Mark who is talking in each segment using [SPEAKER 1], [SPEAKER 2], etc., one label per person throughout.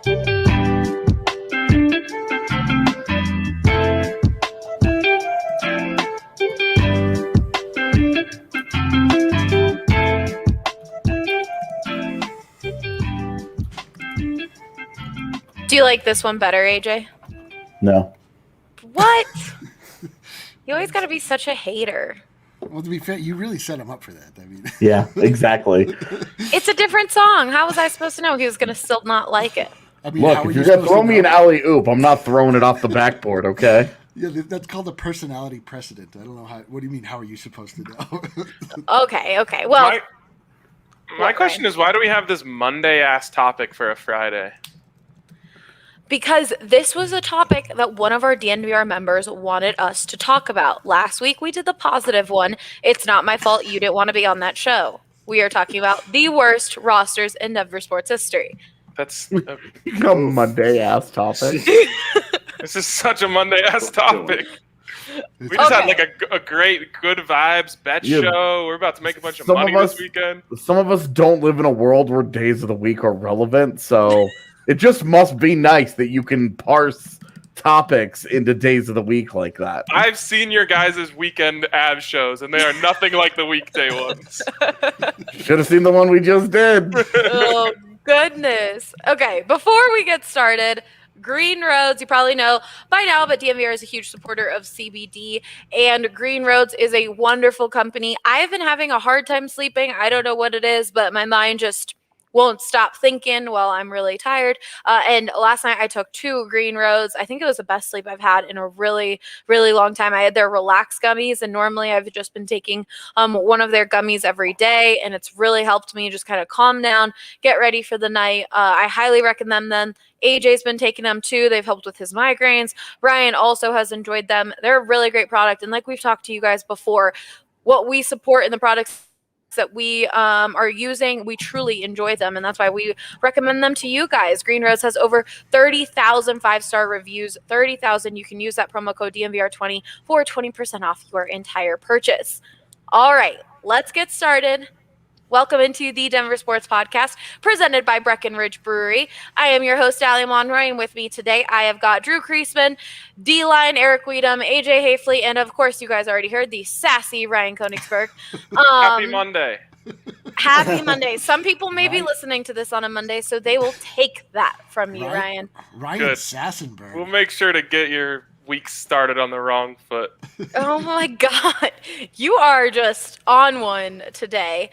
[SPEAKER 1] Do you like this one better, AJ?
[SPEAKER 2] No.
[SPEAKER 1] What? You always got to be such a hater.
[SPEAKER 3] Well, to be fair, you really set him up for that. I mean,
[SPEAKER 2] Yeah, exactly.
[SPEAKER 1] It's a different song. How was I supposed to know he was going to still not like it?
[SPEAKER 3] I mean,
[SPEAKER 2] Look, if you're going to throw me an alley-oop, I'm not throwing it off the backboard, okay?
[SPEAKER 3] Yeah, that's called a personality precedent. I don't know how. What do you mean? How are you supposed to know?
[SPEAKER 1] Okay. Well,
[SPEAKER 4] my question is, why do we have this Monday-ass topic for a Friday?
[SPEAKER 1] Because this was a topic that one of our DNVR members wanted us to talk about. Last week, we did the positive one. It's not my fault you didn't want to be on that show. We are talking about the worst rosters in Denver sports history.
[SPEAKER 4] That's
[SPEAKER 2] a Monday-ass topic.
[SPEAKER 4] This is such a Monday-ass topic. We just had like a great good vibes bet show. We're about to make a bunch of money this weekend.
[SPEAKER 2] Some of us don't live in a world where days of the week are relevant, so it just must be nice that you can parse topics into days of the week like that.
[SPEAKER 4] I've seen your guys' weekend Avs shows, and they are nothing like the weekday ones.
[SPEAKER 2] Should have seen the one we just did.
[SPEAKER 1] Oh, goodness. Okay, before we get started, Green Roads, you probably know by now, but DNVR is a huge supporter of CBD, and Green Roads is a wonderful company. I've been having a hard time sleeping. I don't know what it is, but my mind just won't stop thinking while I'm really tired. And last night I took 2 Green Roads. I think it was the best sleep I've had in a really, really long time. I had their Relax gummies, and normally I've just been taking one of their gummies every day, and it's really helped me just kind of calm down, get ready for the night. I highly recommend them. AJ's been taking them too. They've helped with his migraines. Brian also has enjoyed them. They're a really great product. And like we've talked to you guys before, what we support in the products that we are using, we truly enjoy them, and that's why we recommend them to you guys. Green Roads has over 30,000 5-star reviews. 30,000. You can use that promo code DNVR20 for 20% off your entire purchase. All right, let's get started. Welcome into the Denver Sports Podcast, presented by Breckenridge Brewery. I am your host, Allie Monroy, and with me today, I have got Drew Creasman, D-Line, Eric Wedum, AJ Haefele, and of course, you guys already heard the sassy Ryan Koenigsberg.
[SPEAKER 4] Happy Monday.
[SPEAKER 1] Happy Monday. Some people may be listening to this on a Monday, so they will take that from you, Ryan.
[SPEAKER 3] Ryan Sassenberg.
[SPEAKER 4] We'll make sure to get your week started on the wrong foot.
[SPEAKER 1] Oh my God. You are just on one today.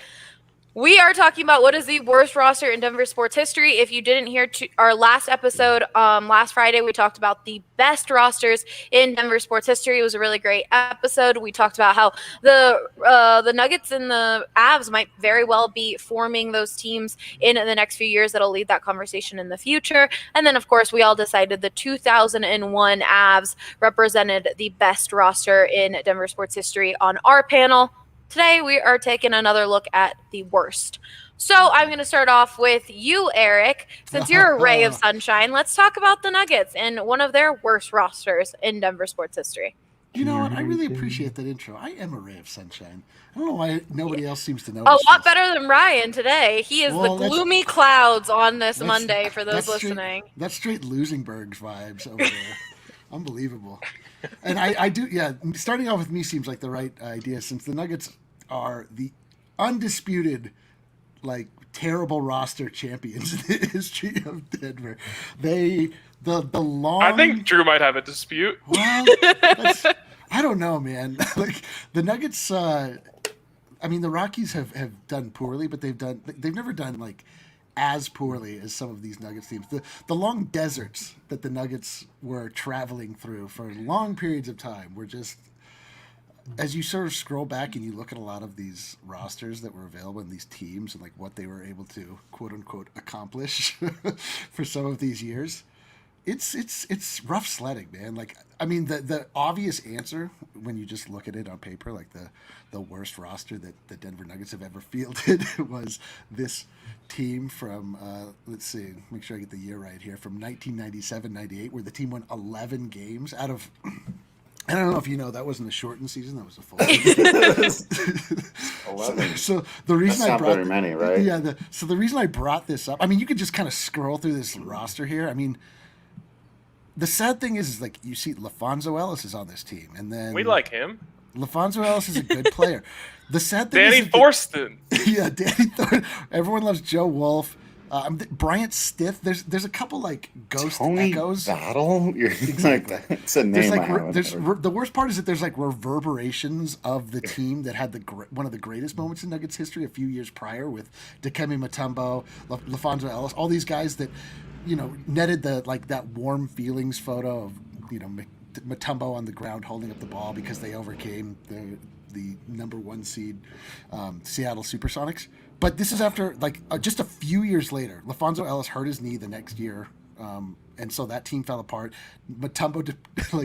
[SPEAKER 1] We are talking about what is the worst roster in Denver sports history. If you didn't hear our last episode, last Friday, we talked about the best rosters in Denver sports history. It was a really great episode. We talked about how the Nuggets and the Avs might very well be forming those teams in the next few years that'll lead that conversation in the future. And then, of course, we all decided the 2001 Avs represented the best roster in Denver sports history on our panel. Today, we are taking another look at the worst. So I'm going to start off with you, Eric. Since you're a ray of sunshine, let's talk about the Nuggets and one of their worst rosters in Denver sports history.
[SPEAKER 3] You know what? I really appreciate that intro. I am a ray of sunshine. I don't know why nobody else seems to know.
[SPEAKER 1] A lot better than Ryan today. He is the gloomy clouds on this Monday for those listening.
[SPEAKER 3] That's straight Losingberg vibes over there. Unbelievable. And I do, starting off with me seems like the right idea, since the Nuggets are the undisputed, terrible roster champions in the history of Denver. The long...
[SPEAKER 4] I think Drew might have a dispute.
[SPEAKER 3] Well, I don't know, man. The Nuggets, the Rockies have done poorly, but they've never done, as poorly as some of these Nuggets teams. The long deserts that the Nuggets were traveling through for long periods of time were just, as you sort of scroll back and you look at a lot of these rosters that were available in these teams and what they were able to quote unquote accomplish for some of these years, it's rough sledding, man. The obvious answer when you just look at it on paper, the worst roster that the Denver Nuggets have ever fielded was this team from, let's see, make sure I get the year right here, from 1997-98, where the team won 11 games out of I don't know if you know, that wasn't a shortened season. That was a full.
[SPEAKER 5] 11.
[SPEAKER 3] So the reason
[SPEAKER 5] That's
[SPEAKER 3] I
[SPEAKER 5] not
[SPEAKER 3] brought
[SPEAKER 5] very many, right?
[SPEAKER 3] Yeah. So the reason I brought this up, I mean, you could just kind of scroll through this roster here. I mean, the sad thing is like you see LaFonso Ellis is on this team, and then
[SPEAKER 4] We like him.
[SPEAKER 3] LaFonso Ellis is a good player. The sad thing
[SPEAKER 4] Danny
[SPEAKER 3] is
[SPEAKER 4] Thorsten.
[SPEAKER 3] yeah, Danny Thornton. Everyone loves Joe Wolf. Bryant Stith. There's a couple like ghost
[SPEAKER 5] Tony
[SPEAKER 3] echoes.
[SPEAKER 5] Battle? You're
[SPEAKER 3] Exactly.
[SPEAKER 5] like, that's a name.
[SPEAKER 3] There's
[SPEAKER 5] I
[SPEAKER 3] like
[SPEAKER 5] haven't
[SPEAKER 3] there's
[SPEAKER 5] heard.
[SPEAKER 3] the worst part is that there's like reverberations of the team that had one of the greatest moments in Nuggets history a few years prior with Dikembe Mutombo, LaFonso Ellis, all these guys that netted that warm feelings photo of Mutombo on the ground holding up the ball because they overcame the number 1 seed Seattle Supersonics. But this is after just a few years later. LaFonso Ellis hurt his knee the next year, and so that team fell apart. Mutombo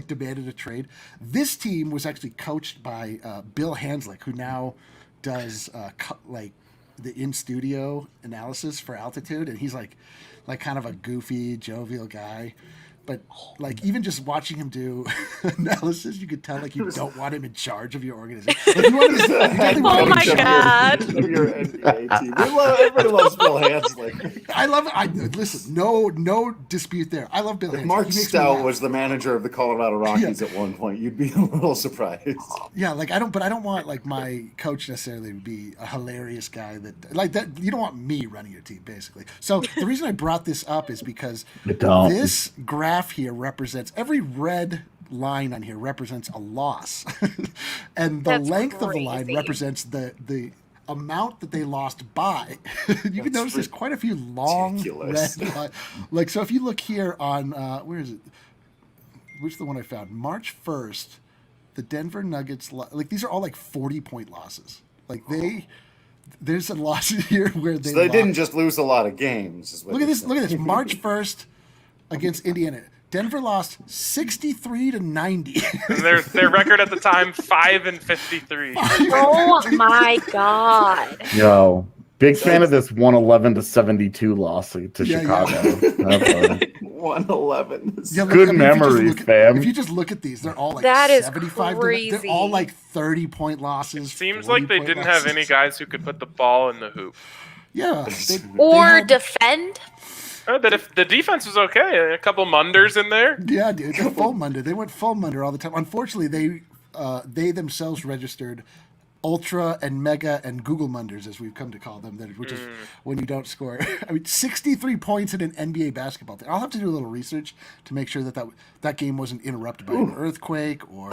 [SPEAKER 3] demanded a trade. This team was actually coached by Bill Hanslick, who now does the in-studio analysis for Altitude, and he's like kind of a goofy, jovial guy. But even just watching him do analysis, you could tell you don't want him in charge of your organization.
[SPEAKER 1] Oh my God!
[SPEAKER 5] Of your NBA team. Everybody loves Bill Hanslick.
[SPEAKER 3] I love it. Listen, no dispute there. I love Bill Hanslick.
[SPEAKER 5] Mark Stout was the manager of the Colorado Rockies at one point. You'd be a little surprised.
[SPEAKER 3] Yeah, I don't want my coach necessarily to be a hilarious guy that. You don't want me running your team, basically. So the reason I brought this up is because this graph here represents every red line on here represents a loss, and the length of the line represents the amount that they lost by. You can notice there's quite a few long red lines. So if you look here on where is it? Which is the one I found? March 1st, the Denver Nuggets. These are all 40-point losses. There's a loss here where they
[SPEAKER 5] didn't just lose a lot of games.
[SPEAKER 3] Look at this. Look at this. March 1st against Indiana. Denver lost 63-90.
[SPEAKER 4] And their record at the time 5-53.
[SPEAKER 1] Oh my God!
[SPEAKER 2] Yo, big fan of this 111-72 loss to Chicago.
[SPEAKER 5] 111.
[SPEAKER 3] Yeah,
[SPEAKER 2] good memories, fam.
[SPEAKER 3] If you just look at these, they're all
[SPEAKER 1] that is
[SPEAKER 3] 75.
[SPEAKER 1] crazy.
[SPEAKER 3] They're all 30-point losses.
[SPEAKER 4] It seems like they didn't have any guys who could put the ball in the hoop.
[SPEAKER 3] Yeah.
[SPEAKER 1] Defend.
[SPEAKER 4] The defense was okay. A couple Munders in there.
[SPEAKER 3] Yeah, dude. They're full Munder. They went full Munder all the time. Unfortunately, they themselves registered Ultra and Mega and Google Munders, as we've come to call them, which is when you don't score. 63 points in an NBA basketball thing. I'll have to do a little research to make sure that game wasn't interrupted by an earthquake or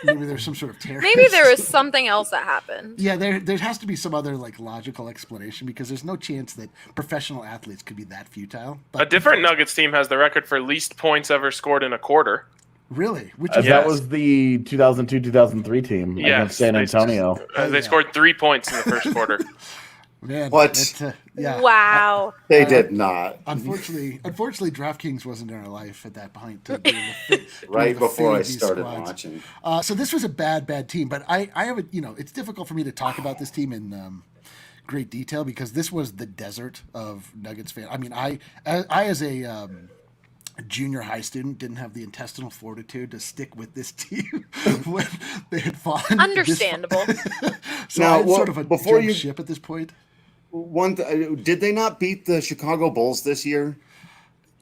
[SPEAKER 3] maybe there's some sort of terror.
[SPEAKER 1] Maybe there was something else that happened.
[SPEAKER 3] Yeah, there has to be some other logical explanation because there's no chance that professional athletes could be that futile. But
[SPEAKER 4] A different Nuggets team has the record for least points ever scored in a quarter.
[SPEAKER 3] Really?
[SPEAKER 2] That was the 2002-2003 team against San Antonio.
[SPEAKER 4] They scored 3 points in the first quarter.
[SPEAKER 3] Man,
[SPEAKER 5] what?
[SPEAKER 3] Yeah.
[SPEAKER 1] Wow.
[SPEAKER 5] They did not.
[SPEAKER 3] Unfortunately, DraftKings wasn't in our life at that point.
[SPEAKER 5] Right before I started watching.
[SPEAKER 3] So this was a bad team, but I have it's difficult for me to talk about this team in great detail because this was the desert of Nuggets fans. I mean, I as a junior high student didn't have the intestinal fortitude to stick with this team when they had fallen.
[SPEAKER 1] Understandable.
[SPEAKER 3] So
[SPEAKER 5] now,
[SPEAKER 3] I sort of
[SPEAKER 5] before you
[SPEAKER 3] ship at this point.
[SPEAKER 5] Did they not beat the Chicago Bulls this year?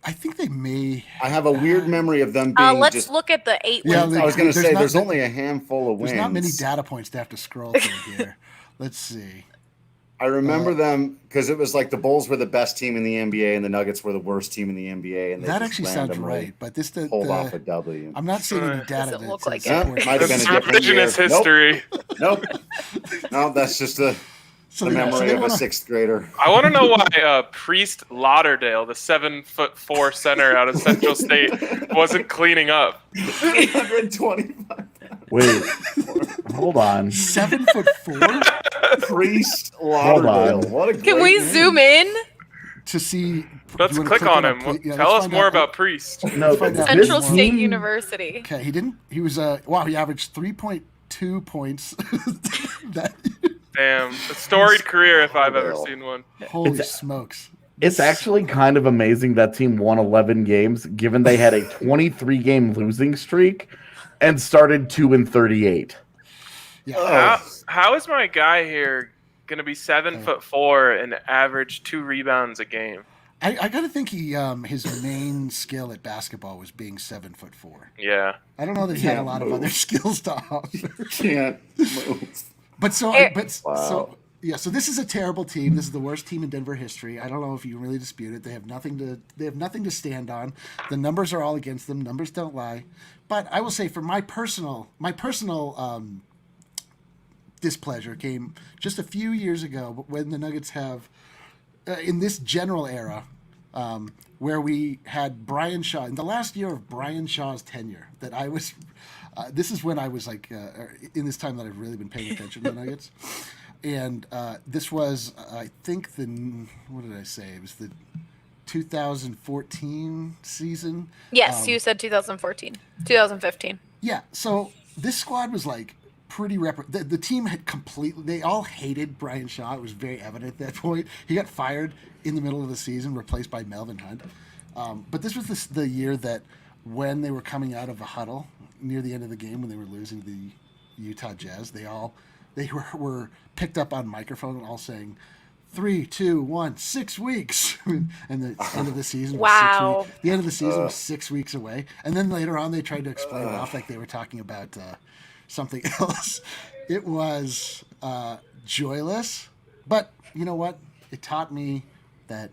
[SPEAKER 3] I think they may.
[SPEAKER 5] I have a weird memory of them being.
[SPEAKER 1] Let's look at the 8
[SPEAKER 3] Yeah,
[SPEAKER 1] wins.
[SPEAKER 5] I was going to say there's
[SPEAKER 3] not-
[SPEAKER 5] only a handful of wins.
[SPEAKER 3] There's not many data points to have to scroll through here. Let's see.
[SPEAKER 5] I remember them because it was the Bulls were the best team in the NBA and the Nuggets were the worst team in the NBA, and they
[SPEAKER 3] That
[SPEAKER 5] just
[SPEAKER 3] actually sounds
[SPEAKER 5] randomly
[SPEAKER 3] right, but this
[SPEAKER 5] pulled off a W.
[SPEAKER 3] I'm not seeing any data
[SPEAKER 1] Doesn't
[SPEAKER 3] that
[SPEAKER 1] look
[SPEAKER 3] says
[SPEAKER 1] like
[SPEAKER 5] Yeah,
[SPEAKER 1] it.
[SPEAKER 5] might have been a different year.
[SPEAKER 4] Revisionist history.
[SPEAKER 5] Nope. No, that's just the memory of a sixth grader.
[SPEAKER 4] I want to know why Priest Lauderdale, the 7'4" center out of Central State, wasn't cleaning up.
[SPEAKER 5] 125.
[SPEAKER 2] Wait, hold on.
[SPEAKER 3] 7'4"
[SPEAKER 5] Priest Lauderdale.
[SPEAKER 2] on.
[SPEAKER 5] What a great
[SPEAKER 1] Can we
[SPEAKER 5] name.
[SPEAKER 1] zoom in?
[SPEAKER 3] to see.
[SPEAKER 4] Let's
[SPEAKER 3] you wanna
[SPEAKER 4] click on
[SPEAKER 3] that
[SPEAKER 4] him.
[SPEAKER 3] Yeah,
[SPEAKER 4] Tell
[SPEAKER 3] let's
[SPEAKER 4] us
[SPEAKER 3] find
[SPEAKER 4] more
[SPEAKER 3] out.
[SPEAKER 4] about Priest.
[SPEAKER 2] No,
[SPEAKER 3] find out.
[SPEAKER 1] Central
[SPEAKER 3] This
[SPEAKER 1] State
[SPEAKER 2] team-
[SPEAKER 1] University.
[SPEAKER 3] Okay, he was wow, he averaged 3.2 points. That
[SPEAKER 4] Damn, a storied career if I've ever seen one.
[SPEAKER 3] holy smokes.
[SPEAKER 2] It's actually kind of amazing that team won 11 games, given they had a 23-game losing streak, and started 2-38.
[SPEAKER 3] Yeah.
[SPEAKER 4] How is my guy here going to be 7'4" and average 2 rebounds a game?
[SPEAKER 3] I gotta think his main skill at basketball was being 7'4".
[SPEAKER 4] Yeah.
[SPEAKER 3] I don't know that he had a lot of other skills to offer.
[SPEAKER 5] Can't move.
[SPEAKER 3] So this is a terrible team. This is the worst team in Denver history. I don't know if you really dispute it. They have nothing to stand on. The numbers are all against them. Numbers don't lie. But I will say, for my personal displeasure came just a few years ago when the Nuggets have, in this general era, where we had Brian Shaw in the last year of Brian Shaw's tenure. That I was, this is when I was like in this time that I've really been paying attention to the Nuggets, and this was I think what did I say? It was the 2014 season.
[SPEAKER 1] Yes, you said 2014, 2015.
[SPEAKER 3] Yeah, so this squad was like pretty the team had completely, they all hated Brian Shaw. It was very evident at that point. He got fired in the middle of the season, replaced by Melvin Hunt. But this was the year that when they were coming out of a huddle near the end of the game, when they were losing to the Utah Jazz, they were picked up on microphone all saying 3, 2, 1, 6 weeks. And the end of the season was 6 weeks. The end of the season was 6 weeks away. And then later on they tried to explain it off like they were talking about something else. It was joyless, but you know what? It taught me that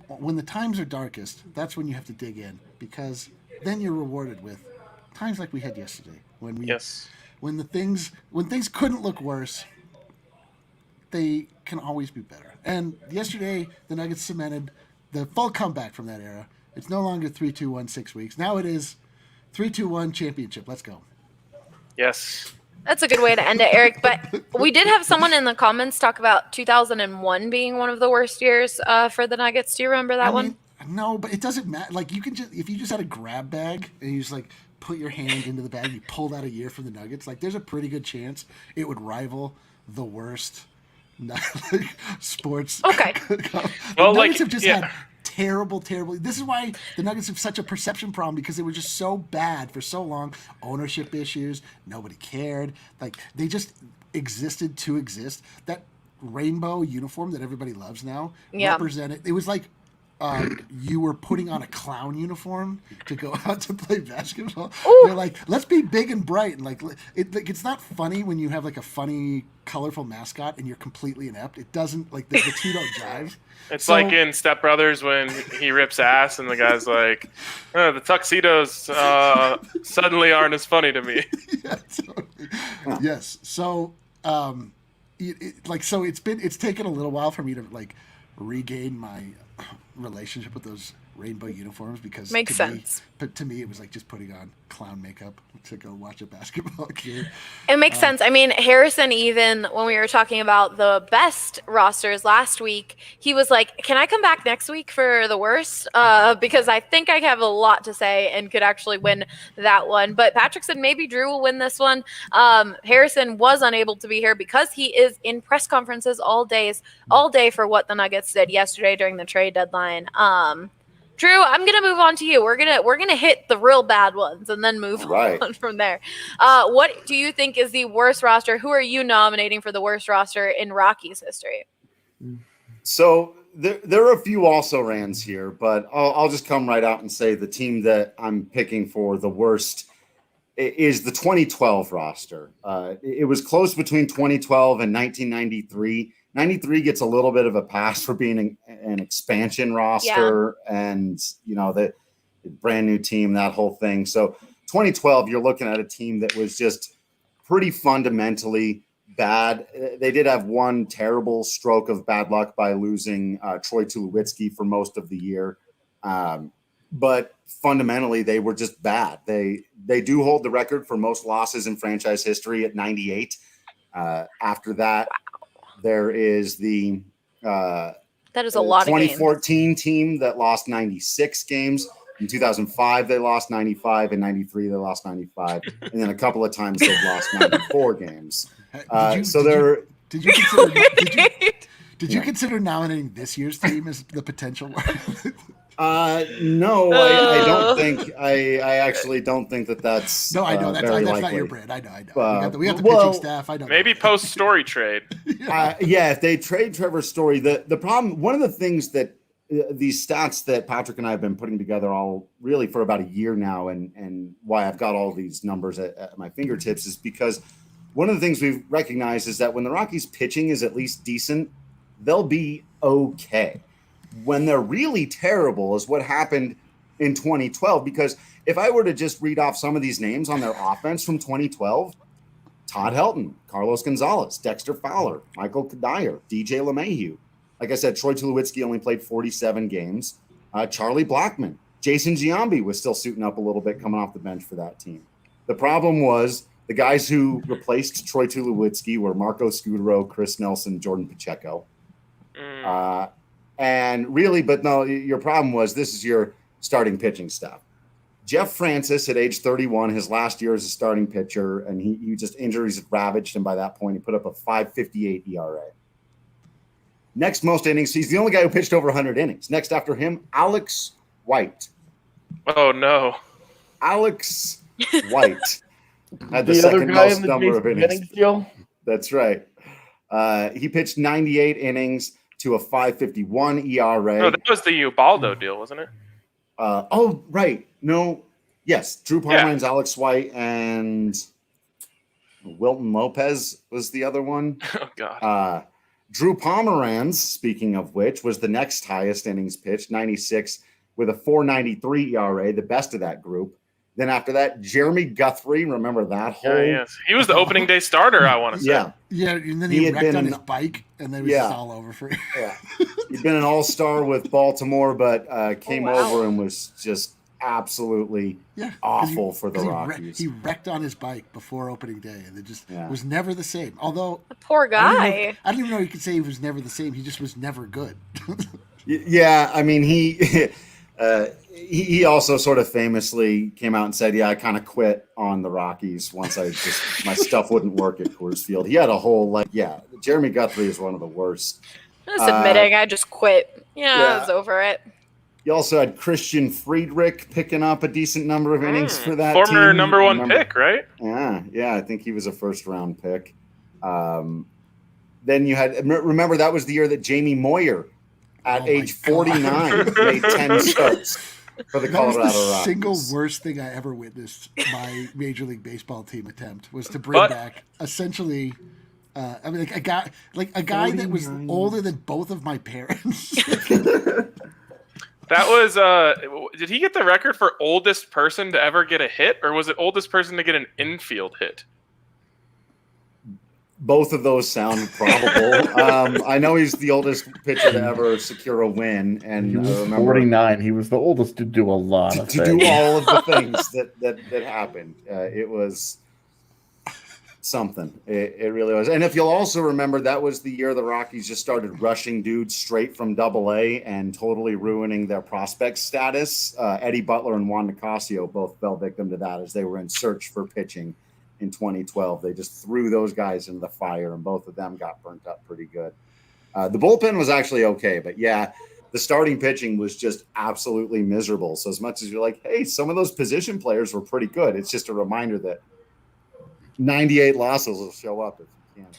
[SPEAKER 3] when the times are darkest, that's when you have to dig in, because then you're rewarded with times like we had yesterday when things couldn't look worse. They can always be better. And yesterday, the Nuggets cemented the full comeback from that era. It's no longer 3-2-1 6 weeks. Now it is 3-2-1 championship. Let's go.
[SPEAKER 4] Yes.
[SPEAKER 1] That's a good way to end it, Eric. But we did have someone in the comments talk about 2001 being one of the worst years for the Nuggets. Do you remember that one?
[SPEAKER 3] No, but it doesn't matter. Like, you can if you just had a grab bag and you just like put your hand into the bag, you pulled out a year from the Nuggets. Like, there's a pretty good chance it would rival the worst sports.
[SPEAKER 1] Okay.
[SPEAKER 3] The Nuggets have just had terrible. This is why the Nuggets have such a perception problem, because they were just so bad for so long. Ownership issues. Nobody cared. Like, they just existed to exist. That rainbow uniform that everybody loves now represented. It was like you were putting on a clown uniform to go out to play basketball. Ooh. They're like, let's be big and bright, and like it's not funny when you have like a funny, colorful mascot and you're completely inept. It doesn't, like, the two don't jive.
[SPEAKER 4] It's like in Step Brothers when he rips ass and the guy's like, oh, the tuxedos suddenly aren't as funny to me.
[SPEAKER 3] Yeah, totally. Yes. So it's taken a little while for me to like regain my relationship with those rainbow uniforms, because
[SPEAKER 1] makes sense.
[SPEAKER 3] But to me, it was like just putting on clown makeup to go watch a basketball game.
[SPEAKER 1] It makes sense. I mean, Harrison, even when we were talking about the best rosters last week, he was like, can I come back next week for the worst? Because I think I have a lot to say and could actually win that one. But Patrick said maybe Drew will win this one. Harrison was unable to be here because he is in press conferences all day for what the Nuggets did yesterday during the trade deadline. Drew, I'm gonna move on to you. We're gonna hit the real bad ones and then move on from there. What do you think is the worst roster? Who are you nominating for the worst roster in Rockies history?
[SPEAKER 5] So there are a few also-rans here, but I'll just come right out and say the team that I'm picking for the worst is the 2012 roster. It was close between 2012 and 1993. 93 gets a little bit of a pass for being an expansion roster and, the brand new team, that whole thing. So 2012, you're looking at a team that was just pretty fundamentally bad. They did have one terrible stroke of bad luck by losing Troy Tulowitzki for most of the year. But fundamentally, they were just bad. They do hold the record for most losses in franchise history at 98. After that, there is the
[SPEAKER 1] that is a lot
[SPEAKER 5] 2014
[SPEAKER 1] of games.
[SPEAKER 5] Team that lost 96 games. In 2005, they lost 95. In 93, they lost 95. And then a couple of times they've lost 94 games. Did
[SPEAKER 3] you consider nominating this year's team as the potential one?
[SPEAKER 5] No, I don't think. I actually don't think that's.
[SPEAKER 3] No, I know that's
[SPEAKER 5] very
[SPEAKER 3] not
[SPEAKER 5] likely.
[SPEAKER 3] your brand. I know. We got the
[SPEAKER 5] well,
[SPEAKER 3] pitching staff. I know.
[SPEAKER 4] Maybe post story trade.
[SPEAKER 5] Yeah, if they trade Trevor Story, the problem. One of the things that these stats that Patrick and I have been putting together all really for about a year now, and why I've got all these numbers at my fingertips is because one of the things we've recognized is that when the Rockies pitching is at least decent, they'll be okay. When they're really terrible is what happened in 2012. Because if I were to just read off some of these names on their offense from 2012, Todd Helton, Carlos Gonzalez, Dexter Fowler, Michael Kadire, DJ LeMahieu. Like I said, Troy Tulowitzki only played 47 games. Charlie Blackmon, Jason Giambi was still suiting up a little bit coming off the bench for that team. The problem was the guys who replaced Troy Tulowitzki were Marco Scudero, Chris Nelson, Jordan Pacheco. And really, but no, your problem was this is your starting pitching staff. Jeff Francis at age 31, his last year as a starting pitcher, and he just injuries had ravaged him by that point. He put up a 5.58 ERA. Next most innings, he's the only guy who pitched over 100 innings. Next after him, Alex White.
[SPEAKER 4] Oh, no.
[SPEAKER 5] Alex White had the
[SPEAKER 2] other
[SPEAKER 5] second
[SPEAKER 2] guy
[SPEAKER 5] most
[SPEAKER 2] in the
[SPEAKER 5] number of
[SPEAKER 2] Jason
[SPEAKER 5] innings.
[SPEAKER 2] Jennings deal?
[SPEAKER 5] That's right. He pitched 98 innings to a 5.51 ERA.
[SPEAKER 4] No, that was the Ubaldo deal, wasn't it?
[SPEAKER 5] Right. No. Yes. Drew Pomeranz, Alex White, and Wilton Lopez was the other one.
[SPEAKER 4] Oh, God.
[SPEAKER 5] Drew Pomeranz, speaking of which, was the next highest innings pitched, 96, with a 4.93 ERA, the best of that group. Then after that, Jeremy Guthrie, remember that whole?
[SPEAKER 4] Yes. He was the opening day starter, I want to say.
[SPEAKER 5] Yeah.
[SPEAKER 3] Yeah, and then he wrecked on his bike, and then it was just all over for him.
[SPEAKER 5] Yeah. He'd been an all-star with Baltimore, but came over and was just absolutely awful for the Rockies.
[SPEAKER 3] He wrecked on his bike before opening day, and it just was never the same. Although
[SPEAKER 1] The poor guy.
[SPEAKER 3] I don't even know you could say he was never the same. He just was never good.
[SPEAKER 5] Yeah, I mean, he also sort of famously came out and said, I kind of quit on the Rockies once my stuff wouldn't work at Coors Field. He had a whole, Jeremy Guthrie is one of the worst.
[SPEAKER 1] Just admitting, I just quit. I was over it.
[SPEAKER 5] You also had Christian Friedrich picking up a decent number of innings for that
[SPEAKER 4] Former
[SPEAKER 5] team.
[SPEAKER 4] number one pick, right?
[SPEAKER 5] Yeah, I think he was a first-round pick. Then you had, remember, that was the year that Jamie Moyer, at age 49, made 10 starts for the Colorado Rockies.
[SPEAKER 3] That was the single worst thing I ever witnessed my Major League Baseball team attempt was to bring back essentially a guy that was older than both of my parents.
[SPEAKER 4] That was did he get the record for oldest person to ever get a hit, or was it oldest person to get an infield hit?
[SPEAKER 5] Both of those sound probable. I know he's the oldest pitcher to ever secure a win, and
[SPEAKER 2] he was 49. He was the oldest to do a lot of things.
[SPEAKER 5] To do all of the things that happened. It was something. It really was. And if you'll also remember, that was the year the Rockies just started rushing dudes straight from AA and totally ruining their prospect status. Eddie Butler and Juan Nicasio both fell victim to that as they were in search for pitching in 2012. They just threw those guys into the fire, and both of them got burnt up pretty good. The bullpen was actually okay, but the starting pitching was just absolutely miserable. So as much as you're like, hey, some of those position players were pretty good, it's just a reminder that 98 losses will show up if you can't.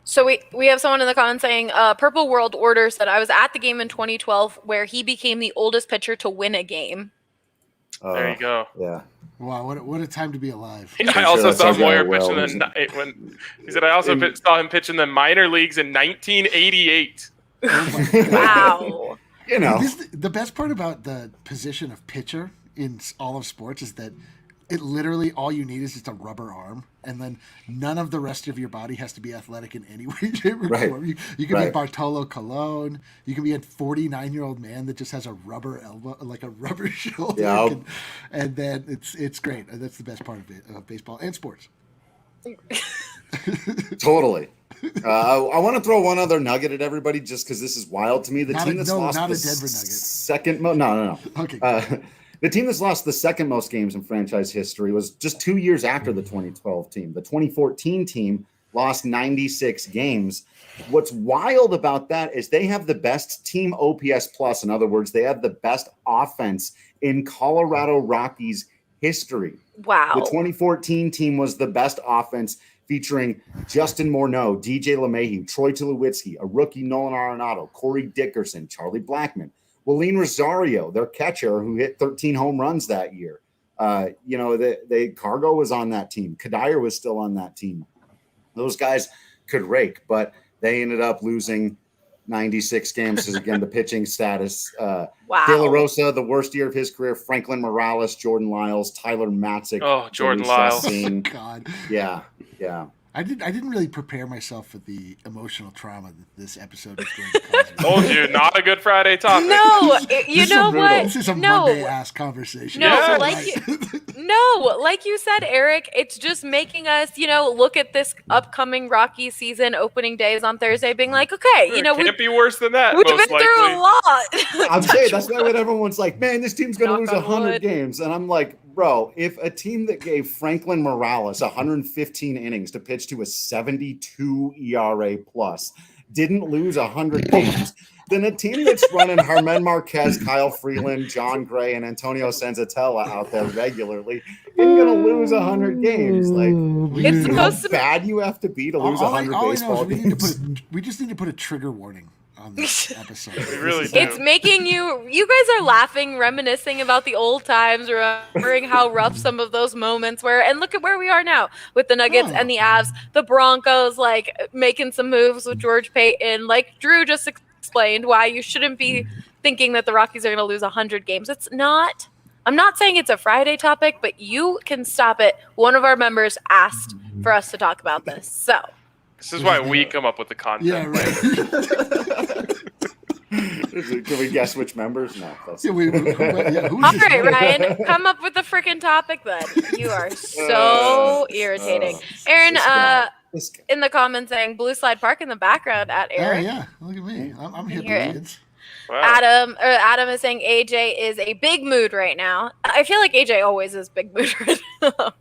[SPEAKER 1] So we have someone in the comments saying, Purple World Order said, I was at the game in 2012 where he became the oldest pitcher to win a game.
[SPEAKER 4] There you go.
[SPEAKER 5] Yeah.
[SPEAKER 3] Wow, what a time to be alive.
[SPEAKER 4] I also saw Moyer pitch when he said I also saw him pitch in the minor leagues in 1988.
[SPEAKER 1] Wow.
[SPEAKER 3] The best part about the position of pitcher in all of sports is that it literally all you need is just a rubber arm, and then none of the rest of your body has to be athletic in any way, shape, or form. You can be Bartolo Colon. You can be a 49-year-old man that just has a rubber elbow, like a rubber shoulder.
[SPEAKER 5] Yeah.
[SPEAKER 3] And then it's great. That's the best part of baseball and sports.
[SPEAKER 5] Totally. I want to throw one other nugget at everybody just because this is wild to me. The team that's lost
[SPEAKER 3] not
[SPEAKER 5] the
[SPEAKER 3] a Denver Nugget.
[SPEAKER 5] Second no.
[SPEAKER 3] Okay.
[SPEAKER 5] The team that's lost the second most games in franchise history was just 2 years after the 2012 team. The 2014 team lost 96 games. What's wild about that is they have the best team OPS plus. In other words, they have the best offense in Colorado Rockies history.
[SPEAKER 1] Wow.
[SPEAKER 5] The 2014 team was the best offense, featuring Justin Morneau, DJ LeMahieu, Troy Tulowitzki, a rookie Nolan Arenado, Corey Dickerson, Charlie Blackmon, Willeen Rosario, their catcher, who hit 13 home runs that year. Cargo was on that team. Kadire was still on that team. Those guys could rake, but they ended up losing 96 games because, again, the pitching status.
[SPEAKER 1] Wow.
[SPEAKER 5] De La Rosa, the worst year of his career. Franklin Morales, Jordan Lyles, Tyler Matzik.
[SPEAKER 4] Oh, Jordan Lyles.
[SPEAKER 3] Oh, God.
[SPEAKER 5] Yeah.
[SPEAKER 3] I didn't really prepare myself for the emotional trauma that this episode was going to cause me.
[SPEAKER 4] Told you, not a good Friday topic.
[SPEAKER 1] No, you know what?
[SPEAKER 3] This is a Monday-ass conversation.
[SPEAKER 1] No,
[SPEAKER 4] Yeah.
[SPEAKER 1] like you said, Eric, it's just making us, look at this upcoming Rocky season, opening days on Thursday, being like, okay,
[SPEAKER 4] It can't be worse than that,
[SPEAKER 1] we've
[SPEAKER 4] most
[SPEAKER 1] been through
[SPEAKER 4] likely.
[SPEAKER 1] a lot.
[SPEAKER 5] I'm saying that's why when everyone's like, man, this team's going to
[SPEAKER 1] Knock
[SPEAKER 5] lose
[SPEAKER 1] on
[SPEAKER 5] 100
[SPEAKER 1] wood.
[SPEAKER 5] games. And I'm like, bro, if a team that gave Franklin Morales 115 innings to pitch to a 72 ERA plus didn't lose 100 games, then a team that's running Harman Marquez, Kyle Freeland, John Gray, and Antonio Senzatella out there regularly isn't going to lose 100 games. Like,
[SPEAKER 1] It's
[SPEAKER 5] you know how
[SPEAKER 1] supposed to be-
[SPEAKER 5] bad you have to be to lose
[SPEAKER 3] all
[SPEAKER 5] 100
[SPEAKER 3] I know
[SPEAKER 5] baseball
[SPEAKER 3] is
[SPEAKER 5] games.
[SPEAKER 3] we just need to put a trigger warning on this episode.
[SPEAKER 4] We really
[SPEAKER 3] This is-
[SPEAKER 4] do.
[SPEAKER 1] It's making you guys are laughing, reminiscing about the old times, remembering how rough some of those moments were. And look at where we are now with the Nuggets and the Avs, the Broncos, like making some moves with George Payton. Like Drew just explained why you shouldn't be thinking that the Rockies are going to lose 100 games. It's not. I'm not saying it's a Friday topic, but you can stop it. One of our members asked for us to talk about this. So
[SPEAKER 4] This is why we come up with the content.
[SPEAKER 3] Yeah, right.
[SPEAKER 5] Can we guess which members? No. That's
[SPEAKER 3] Yeah, who is
[SPEAKER 1] all
[SPEAKER 3] this
[SPEAKER 1] right,
[SPEAKER 3] guy?
[SPEAKER 1] Ryan, come up with the freaking topic then. You are so irritating. Aaron,
[SPEAKER 5] this guy.
[SPEAKER 1] in the comments saying Blue Slide Park in the background at
[SPEAKER 3] Oh,
[SPEAKER 1] Eric.
[SPEAKER 3] yeah. Look at me. I'm here
[SPEAKER 1] Hear
[SPEAKER 3] for
[SPEAKER 1] it.
[SPEAKER 3] kids.
[SPEAKER 4] Wow.
[SPEAKER 1] Adam is saying AJ is a big mood right now. I feel like AJ always is big mood right now.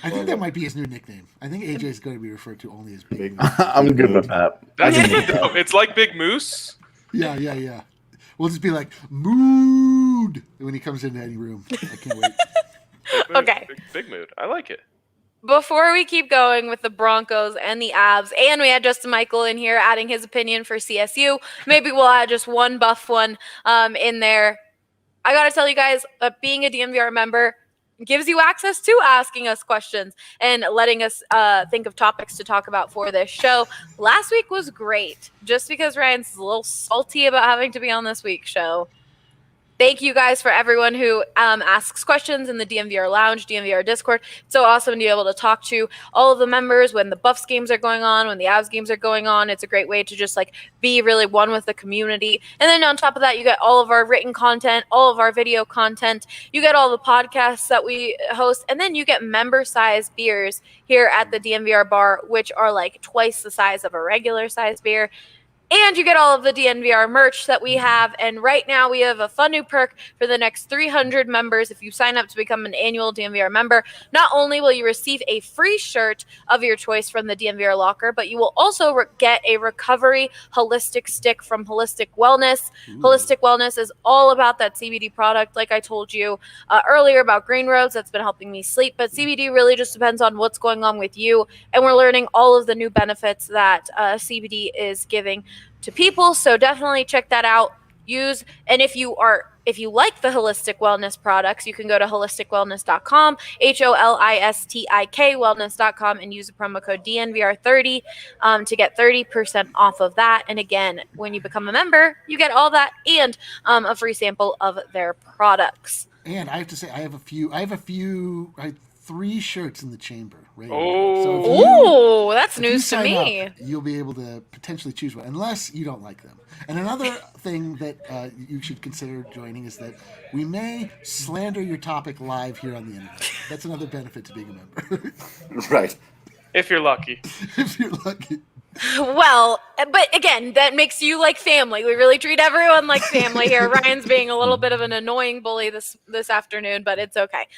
[SPEAKER 3] I think that might be his new nickname. I think AJ is going to be referred to only as Big
[SPEAKER 5] Big
[SPEAKER 3] Moose.
[SPEAKER 2] I'm good with that.
[SPEAKER 4] That's dope. It's like Big Moose.
[SPEAKER 3] Yeah. We'll just be like, mood, when he comes into any room. I can't wait.
[SPEAKER 4] Big mood.
[SPEAKER 1] Okay.
[SPEAKER 4] Big mood. I like it.
[SPEAKER 1] Before we keep going with the Broncos and the Avs, and we had Justin Michael in here adding his opinion for CSU, maybe we'll add just one buff one in there. I got to tell you guys, being a DNVR member gives you access to asking us questions and letting us think of topics to talk about for this show. Last week was great, just because Ryan's a little salty about having to be on this week's show. Thank you guys for everyone who asks questions in the DNVR Lounge, DNVR Discord. It's so awesome to be able to talk to all of the members when the Buffs games are going on, when the Avs games are going on. It's a great way to just be really one with the community. And then on top of that, you get all of our written content, all of our video content. You get all the podcasts that we host, and then you get member-sized beers here at the DNVR bar, which are twice the size of a regular size beer. And you get all of the DNVR merch that we have. And right now we have a fun new perk for the next 300 members. If you sign up to become an annual DNVR member, not only will you receive a free shirt of your choice from the DNVR Locker, but you will also get a recovery holistic stick from Holistic Wellness. Ooh. Holistic Wellness is all about that CBD product. Like I told you earlier about Green Roads, that's been helping me sleep. But CBD really just depends on what's going on with you. And we're learning all of the new benefits that CBD is giving to people, so definitely check that out. And if you like the Holistic Wellness products, you can go to holisticwellness.com, HOLISTIK wellness.com, and use the promo code DNVR30 to get 30% off of that. And again, when you become a member, you get all that and a free sample of their products.
[SPEAKER 3] And I have to say, I have 3 shirts in the chamber. Right now.
[SPEAKER 1] Oh, that's news to me.
[SPEAKER 3] Up, you'll be able to potentially choose one, unless you don't like them. And another thing that you should consider joining is that we may slander your topic live here on the internet. That's another benefit to being a member.
[SPEAKER 5] Right.
[SPEAKER 4] If you're lucky.
[SPEAKER 3] If you're lucky.
[SPEAKER 1] Well, but again, that makes you like family. We really treat everyone like family here. Ryan's being a little bit of an annoying bully this afternoon, but it's okay.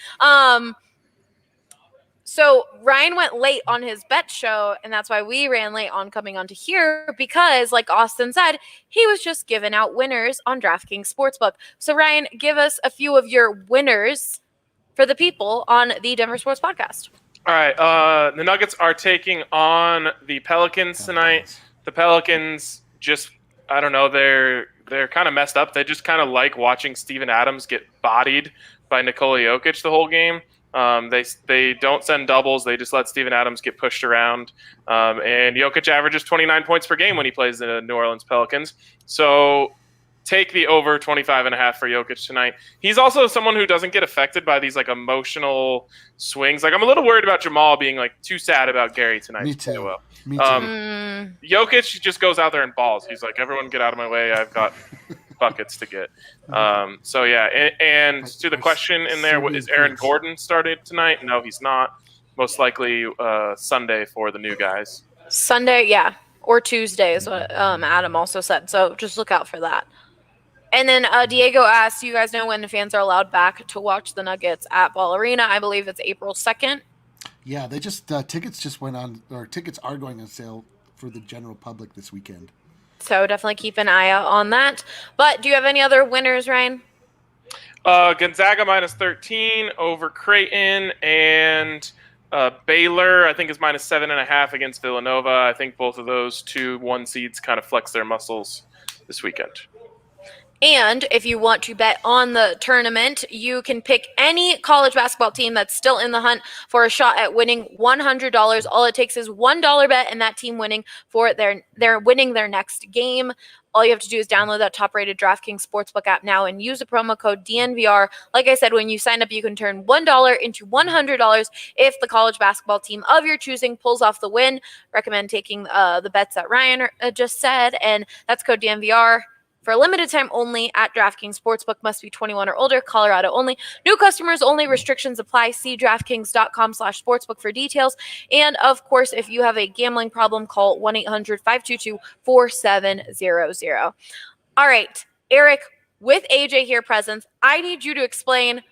[SPEAKER 1] So Ryan went late on his bet show, and that's why we ran late on coming onto here because, like Austin said, he was just giving out winners on DraftKings Sportsbook. So Ryan, give us a few of your winners for the people on the Denver Sports Podcast.
[SPEAKER 4] All right. The Nuggets are taking on the Pelicans tonight. The Pelicans just, I don't know, they're kind of messed up. They just kind of like watching Steven Adams get bodied by Nikola Jokic the whole game. They don't send doubles. They just let Steven Adams get pushed around. And Jokic averages 29 points per game when he plays the New Orleans Pelicans. So take the over 25.5 for Jokic tonight. He's also someone who doesn't get affected by these like emotional swings. Like I'm a little worried about Jamal being like too sad about Gary tonight.
[SPEAKER 3] Me too.
[SPEAKER 4] Well.
[SPEAKER 3] Me too.
[SPEAKER 4] Jokic just goes out there and balls. He's like, everyone get out of my way. I've got buckets to get. So yeah, and to the question in there, is Aaron Gordon started tonight? No, he's not. Most likely Sunday for the new guys.
[SPEAKER 1] Sunday, yeah, or Tuesday is what Adam also said. So just look out for that. And then Diego asked, you guys know when the fans are allowed back to watch the Nuggets at Ball Arena? I believe it's April 2nd.
[SPEAKER 3] Yeah, they just tickets just went on, or tickets are going on sale for the general public this weekend.
[SPEAKER 1] So definitely keep an eye out on that. But do you have any other winners, Ryan?
[SPEAKER 4] Gonzaga minus 13 over Creighton, and Baylor I think is minus 7.5 against Villanova. I think both of those 2-1 seeds kind of flex their muscles this weekend.
[SPEAKER 1] And if you want to bet on the tournament, you can pick any college basketball team that's still in the hunt for a shot at winning $100. All it takes is $1 bet and that team winning for their winning their next game. All you have to do is download that top-rated DraftKings Sportsbook app now and use the promo code DNVR. Like I said, when you sign up, you can turn $1 into $100 if the college basketball team of your choosing pulls off the win. Recommend taking the bets that Ryan just said, and that's code DNVR. For a limited time only at DraftKings Sportsbook. Must be 21 or older. Colorado only. New customers only. Restrictions apply. See DraftKings.com/sportsbook for details. And, of course, if you have a gambling problem, call 1-800-522-4700. All right, Eric, with AJ here present, I need you to explain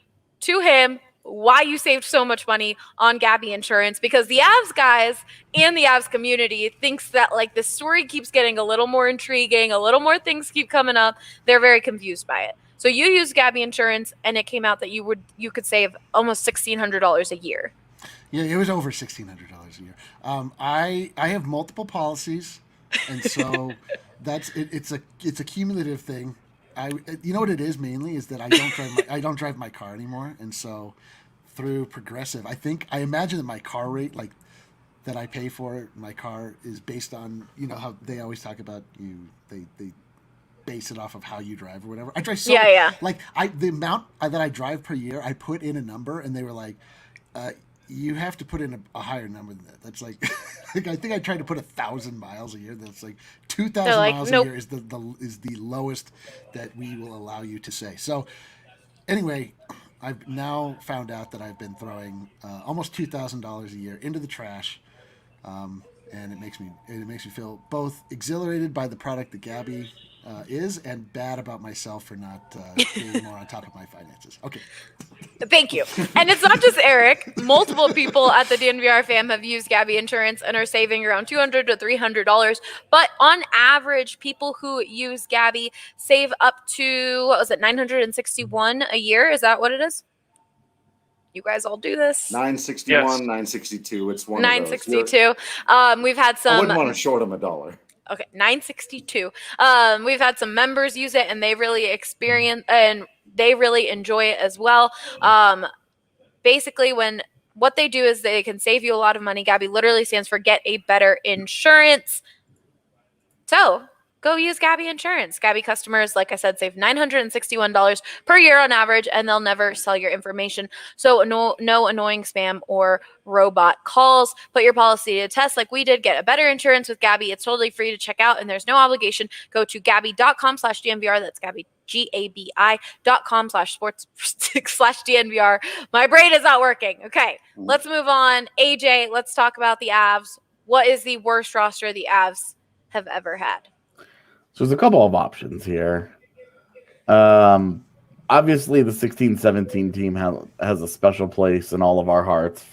[SPEAKER 1] to him why you saved so much money on Gabby Insurance, because the Avs guys and the Avs community thinks that like the story keeps getting a little more intriguing, a little more things keep coming up. They're very confused by it. So you used Gabby Insurance, and it came out that you could save almost $1,600 a year.
[SPEAKER 3] Yeah, it was over $1,600 a year. I have multiple policies, and so that's it. It's a cumulative thing. You know what it is mainly is that I don't drive my car anymore, and so through Progressive, I imagine that my car rate, like that I pay for my car, is based on, you know how they always talk about they base it off of how you drive or whatever. I drive so like the amount that I drive per year, I put in a number, and they were like, you have to put in a higher number than that. That's like, I think I tried to put 1,000 miles a year. That's like 2,000 miles a year is the lowest that we will allow you to say. So anyway, I've now found out that I've been throwing almost $2,000 a year into the trash, and it makes me feel both exhilarated by the product that Gabby is, and bad about myself for not being more on top of my finances. Okay.
[SPEAKER 1] Thank you. And it's not just Eric. Multiple people at the DNVR fam have used Gabby Insurance and are saving around $200 to $300. But on average, people who use Gabby save up to, $961 a year? Is that what it is? You guys all do this?
[SPEAKER 5] 961,
[SPEAKER 4] yes.
[SPEAKER 5] 962. It's one
[SPEAKER 1] 962.
[SPEAKER 5] of those.
[SPEAKER 1] We've had some.
[SPEAKER 5] I wouldn't want to short them $1.
[SPEAKER 1] Okay, 962. We've had some members use it, and they really enjoy it as well. Basically, what they do is they can save you a lot of money. Gabby literally stands for Get a Better Insurance. So go use Gabby Insurance. Gabby customers, like I said, save $961 per year on average, and they'll never sell your information. So no annoying spam or robot calls. Put your policy to test like we did. Get a better insurance with Gabby. It's totally free to check out, and there's no obligation. Go to Gabby.com/DNVR. That's Gabby, GABI.com/sports/DNVR. My brain is not working. Okay, let's move on. AJ, let's talk about the Avs. What is the worst roster the Avs have ever had?
[SPEAKER 2] So there's a couple of options here. Obviously, the 16-17 team has a special place in all of our hearts.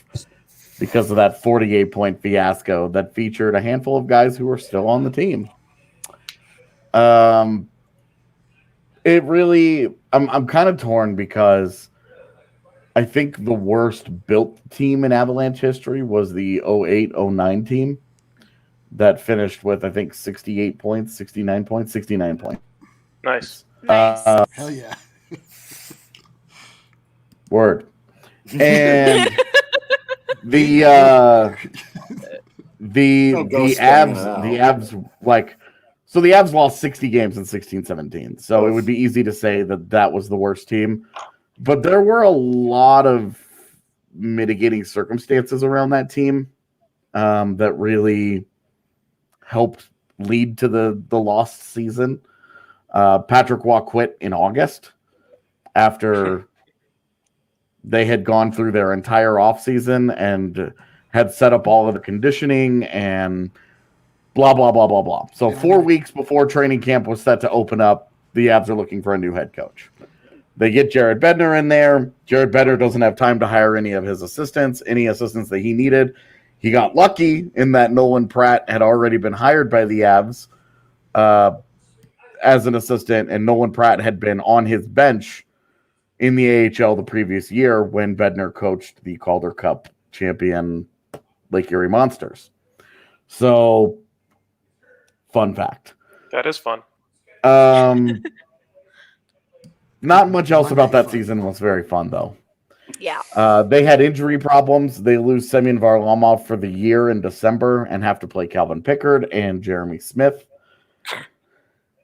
[SPEAKER 2] because of that 48-point fiasco that featured a handful of guys who are still on the team. It really, I'm kind of torn because I think the worst built team in Avalanche history was the 08-09 team that finished with, I think, 68 points, 69 points, 69 points.
[SPEAKER 4] Nice.
[SPEAKER 1] Nice.
[SPEAKER 3] Hell yeah.
[SPEAKER 2] Word. And the Avs, like, so the Avs lost 60 games in 16-17. So it would be easy to say that was the worst team. But there were a lot of mitigating circumstances around that team that really helped lead to the lost season. Patrick Waugh quit in August after they had gone through their entire offseason and had set up all of the conditioning and blah, blah, blah, blah, blah. So 4 weeks before training camp was set to open up, the Avs are looking for a new head coach. They get Jared Bednar in there. Jared Bednar doesn't have time to hire any of his assistants, any assistants that he needed. He got lucky in that Nolan Pratt had already been hired by the Avs as an assistant, and Nolan Pratt had been on his bench in the AHL the previous year when Bednar coached the Calder Cup champion Lake Erie Monsters. So, fun fact.
[SPEAKER 4] That is fun.
[SPEAKER 2] Not much else about that season was very fun, though.
[SPEAKER 1] Yeah.
[SPEAKER 2] They had injury problems. They lose Semyon Varlamov for the year in December and have to play Calvin Pickard and Jeremy Smith.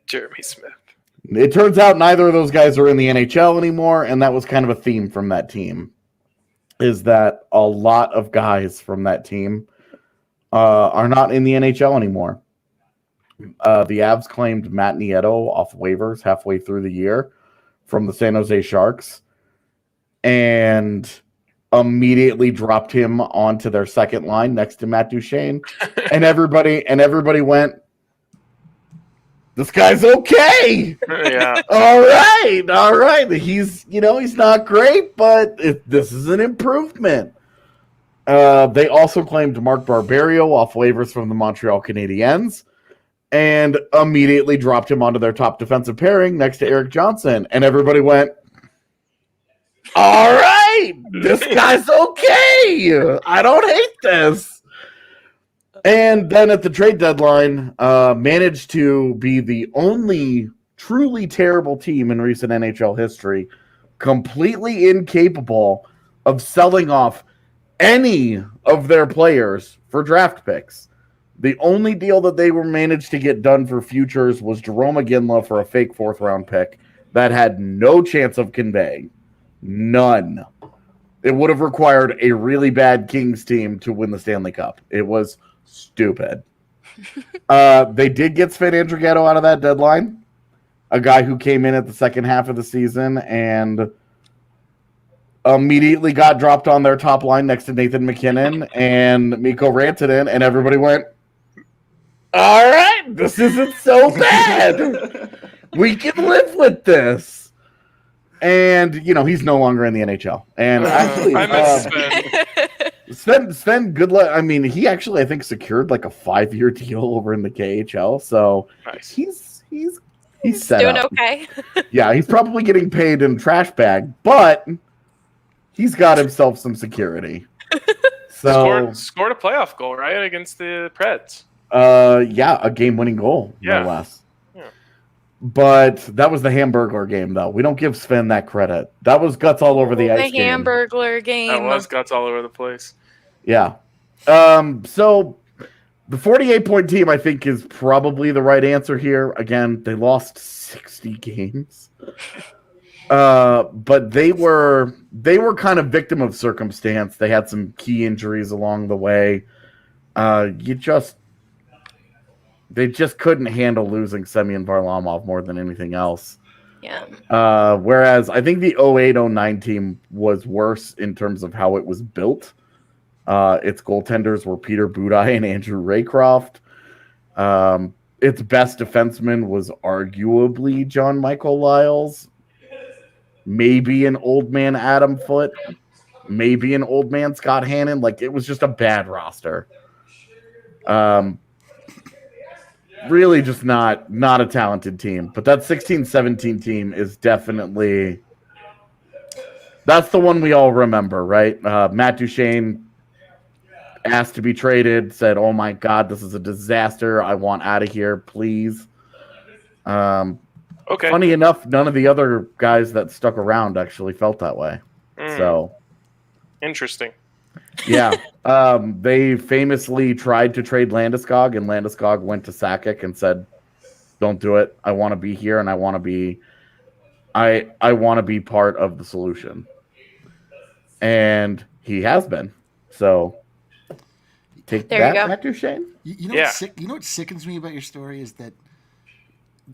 [SPEAKER 4] Jeremy Smith.
[SPEAKER 2] It turns out neither of those guys are in the NHL anymore, and that was kind of a theme from that team, is that a lot of guys from that team are not in the NHL anymore. The Avs claimed Matt Nieto off waivers halfway through the year from the San Jose Sharks and immediately dropped him onto their second line next to Matt Duchene. and everybody went, this guy's okay.
[SPEAKER 4] Yeah.
[SPEAKER 2] All right. He's not great, but this is an improvement. They also claimed Mark Barberio off waivers from the Montreal Canadiens and immediately dropped him onto their top defensive pairing next to Eric Johnson. And everybody went, all right, this guy's okay. I don't hate this. And then at the trade deadline, managed to be the only truly terrible team in recent NHL history, completely incapable of selling off any of their players for draft picks. The only deal that they were managed to get done for futures was Jerome Iginla for a fake fourth-round pick that had no chance of conveying. None. It would have required a really bad Kings team to win the Stanley Cup. It was stupid. They did get Sven Andrighetto out of that deadline, a guy who came in at the second half of the season and immediately got dropped on their top line next to Nathan McKinnon and Mikko Rantanen, and everybody went, all right, this isn't so bad. We can live with this. And, he's no longer in the NHL. And actually,
[SPEAKER 4] I miss Sven.
[SPEAKER 2] Sven, good luck. I mean, he actually, I think, secured like a 5-year deal over in the KHL. So
[SPEAKER 4] nice.
[SPEAKER 2] He's set
[SPEAKER 1] doing
[SPEAKER 2] up.
[SPEAKER 1] Okay.
[SPEAKER 2] Yeah, he's probably getting paid in a trash bag, but he's got himself some security. So
[SPEAKER 4] scored a playoff goal, right, against the Preds.
[SPEAKER 2] Yeah, a game-winning goal, no less.
[SPEAKER 4] Yeah.
[SPEAKER 2] But that was the Hamburglar game, though. We don't give Sven that credit. That was guts all over the ice.
[SPEAKER 1] The Hamburglar game.
[SPEAKER 4] That was guts all over the place.
[SPEAKER 2] Yeah. So the 48-point team, I think, is probably the right answer here. Again, they lost 60 games. But they were kind of victim of circumstance. They had some key injuries along the way. They just couldn't handle losing Semyon Varlamov more than anything else.
[SPEAKER 1] Yeah.
[SPEAKER 2] Whereas I think the 08-09 team was worse in terms of how it was built. Its goaltenders were Peter Budaj and Andrew Raycroft. Its best defenseman was arguably John Michael Lyles. Maybe an old man Adam Foote. maybe an old man Scott Hannon. Like, it was just a bad roster. Really just not a talented team. But that 16-17 team is definitely... That's the one we all remember, right? Matt Duchene asked to be traded, said, "Oh my God, this is a disaster. I want out of here, please."
[SPEAKER 4] Okay.
[SPEAKER 2] Funny enough, none of the other guys that stuck around actually felt that way. So
[SPEAKER 4] interesting.
[SPEAKER 2] Yeah. They famously tried to trade Landeskog, and Landeskog went to Sakic and said, "Don't do it. I want to be here, and I want to be part of the solution." And he has been. So take
[SPEAKER 1] There you
[SPEAKER 2] that,
[SPEAKER 1] go.
[SPEAKER 2] Matt Duchene.
[SPEAKER 3] You know,
[SPEAKER 4] Yeah.
[SPEAKER 3] you know what sickens me about your story is that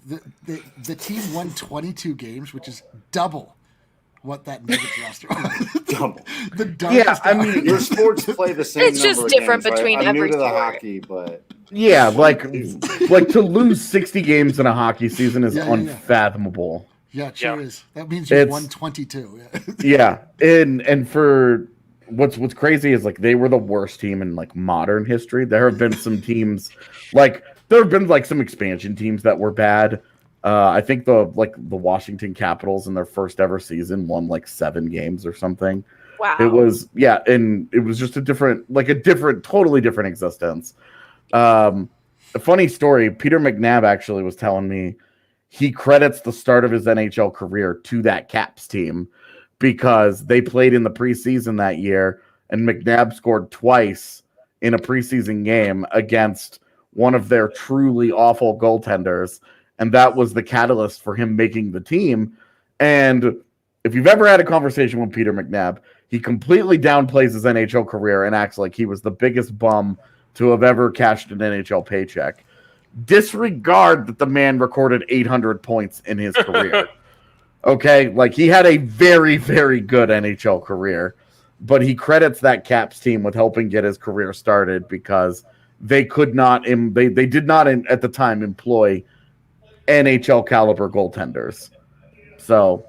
[SPEAKER 3] the team won 22 games, which is double what that Nuggets roster was.
[SPEAKER 5] Double.
[SPEAKER 3] The darkest
[SPEAKER 2] I mean,
[SPEAKER 5] Your sports play the same.
[SPEAKER 1] It's just
[SPEAKER 5] number of
[SPEAKER 1] different
[SPEAKER 5] games, right?
[SPEAKER 1] between
[SPEAKER 5] I'm
[SPEAKER 1] every
[SPEAKER 5] new to the
[SPEAKER 1] sport.
[SPEAKER 5] hockey, but
[SPEAKER 2] Yeah, like to lose 60 games in a hockey season is
[SPEAKER 3] Yeah.
[SPEAKER 2] unfathomable.
[SPEAKER 3] Yeah, it sure
[SPEAKER 4] Yeah.
[SPEAKER 3] is. That means you
[SPEAKER 2] It's-
[SPEAKER 3] won 22.
[SPEAKER 2] Yeah, and for what's crazy is like they were the worst team in like modern history. There have been some teams like some expansion teams that were bad. I think the Washington Capitals in their first ever season won like 7 games or something.
[SPEAKER 1] Wow.
[SPEAKER 2] It was and it was just a totally different existence. A funny story, Peter McNabb actually was telling me he credits the start of his NHL career to that Caps team because they played in the preseason that year and McNabb scored twice in a preseason game against one of their truly awful goaltenders, and that was the catalyst for him making the team. And if you've ever had a conversation with Peter McNabb, he completely downplays his NHL career and acts like he was the biggest bum to have ever cashed an NHL paycheck. Disregard that the man recorded 800 points in his career. Okay? Like, he had a very, very good NHL career, but he credits that Caps team with helping get his career started because they could not, they did not at the time employ NHL caliber goaltenders. So,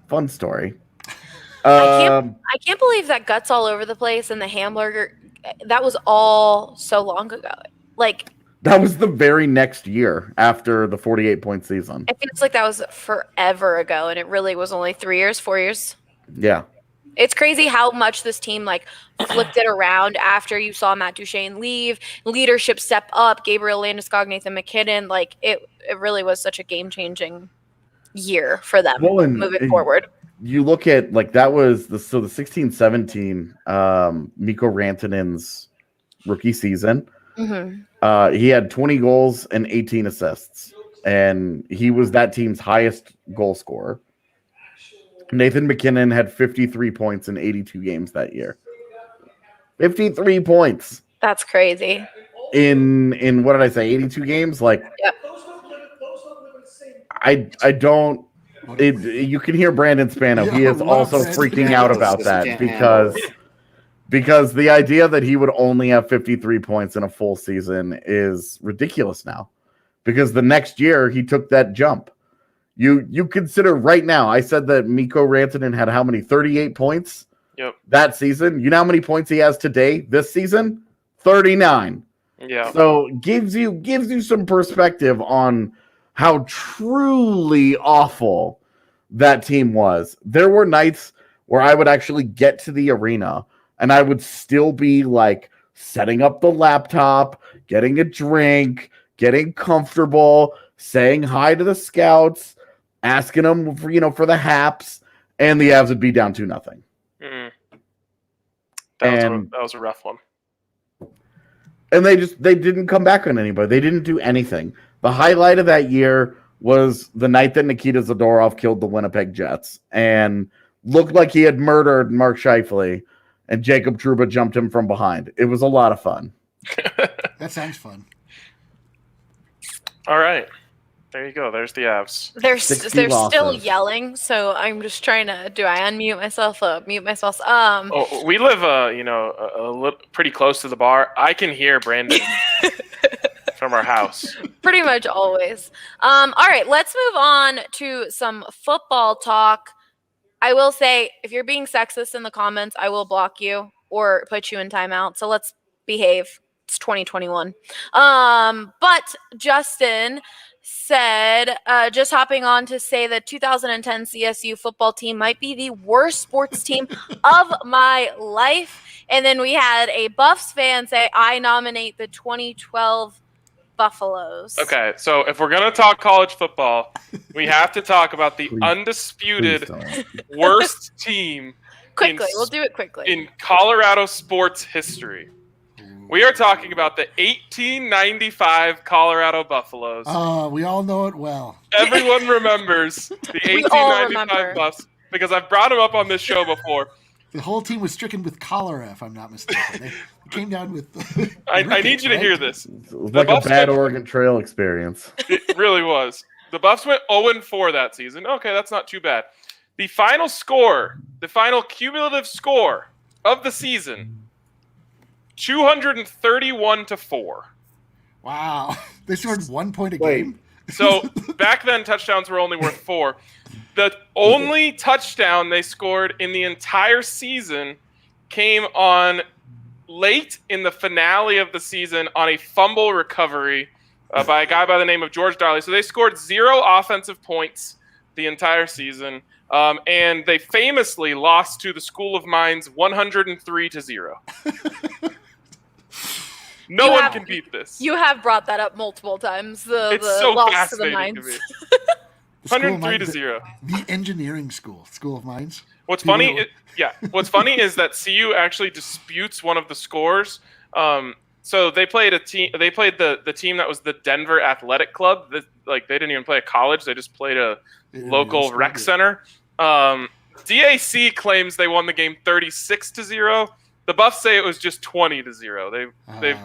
[SPEAKER 2] fun story.
[SPEAKER 1] I can't believe that Guts all over the place and the hamburger. That was all so long ago. Like,
[SPEAKER 2] That was the very next year after the 48-point season.
[SPEAKER 1] it feels like that was forever ago, and it really was only 4 years.
[SPEAKER 2] Yeah.
[SPEAKER 1] It's crazy how much this team like flipped it around after you saw Matt Duchene leave, leadership step up, Gabriel Landeskog, Nathan McKinnon. Like it really was such a game-changing year for them moving forward.
[SPEAKER 2] You look at like that was the 16-17 Mikko Rantanen's rookie season.
[SPEAKER 1] Mm-hmm.
[SPEAKER 2] He had 20 goals and 18 assists, and he was that team's highest goal scorer. Nathan McKinnon had 53 points in 82 games that year. 53 points
[SPEAKER 1] That's crazy.
[SPEAKER 2] in what did I say? 82 games? Like,
[SPEAKER 1] Yep.
[SPEAKER 2] I don't. You can hear Brandon Spano. He is also freaking out about that because the idea that he would only have 53 points in a full season is ridiculous now. Because the next year he took that jump. You consider right now, I said that Mikko Rantanen had how many? 38 points that season. You know how many points he has today, this season? 39.
[SPEAKER 4] Yeah.
[SPEAKER 2] So gives you some perspective on how truly awful that team was. There were nights where I would actually get to the arena and I would still be like setting up the laptop, getting a drink, getting comfortable, saying hi to the scouts, asking them for the haps, and the Avs would be down 2-0.
[SPEAKER 4] Mm.
[SPEAKER 2] And
[SPEAKER 4] that was a rough one.
[SPEAKER 2] And they didn't come back on anybody. They didn't do anything. The highlight of that year was the night that Nikita Zadorov killed the Winnipeg Jets and looked like he had murdered Mark Scheifele, and Jacob Trouba jumped him from behind. It was a lot of fun.
[SPEAKER 3] That sounds fun.
[SPEAKER 4] All right. There you go. There's the Avs.
[SPEAKER 1] They're
[SPEAKER 2] 60
[SPEAKER 1] still
[SPEAKER 2] losses.
[SPEAKER 1] yelling, so I'm just trying to. Do I unmute myself? Mute myself.
[SPEAKER 4] Oh, we live, pretty close to the bar. I can hear Brandon from our house.
[SPEAKER 1] Pretty much always. All right, let's move on to some football talk. I will say, if you're being sexist in the comments, I will block you or put you in timeout. So let's behave. It's 2021. But Justin said, just hopping on to say that 2010 CSU football team might be the worst sports team of my life. And then we had a Buffs fan say, I nominate the 2012 Buffaloes.
[SPEAKER 4] Okay, so if we're going to talk college football, we have to talk about the undisputed worst team
[SPEAKER 1] We'll do it quickly.
[SPEAKER 4] in Colorado sports history. We are talking about the 1895 Colorado Buffaloes.
[SPEAKER 3] Oh, we all know it well.
[SPEAKER 4] Everyone remembers the 1895 Buffs because I've brought them up on this show before.
[SPEAKER 3] The whole team was stricken with cholera, if I'm not mistaken. They came down with.
[SPEAKER 4] I need you to hear this.
[SPEAKER 2] It was like a bad Oregon Trail experience.
[SPEAKER 4] It really was. The Buffs went 0-4 that season. Okay, that's not too bad. The final score, the final cumulative score of the season, 231-4.
[SPEAKER 3] Wow. They scored 1 point a game?
[SPEAKER 4] So back then, touchdowns were only worth 4. The only touchdown they scored in the entire season came on late in the finale of the season on a fumble recovery by a guy by the name of George Darley. So they scored 0 offensive points the entire season, and they famously lost to the School of Mines 103-0. No one can beat this.
[SPEAKER 1] You have brought that up multiple times.
[SPEAKER 4] It's
[SPEAKER 1] the
[SPEAKER 4] so
[SPEAKER 1] loss to the
[SPEAKER 4] fascinating to
[SPEAKER 1] Mines.
[SPEAKER 4] me. 103-0.
[SPEAKER 3] The engineering school of Mines.
[SPEAKER 4] What's funny is that CU actually disputes one of the scores. So they played a team. They played the team that was the Denver Athletic Club. They didn't even play a college. They just played a local rec center. DAC claims they won the game 36-0. The Buffs say it was just 20-0.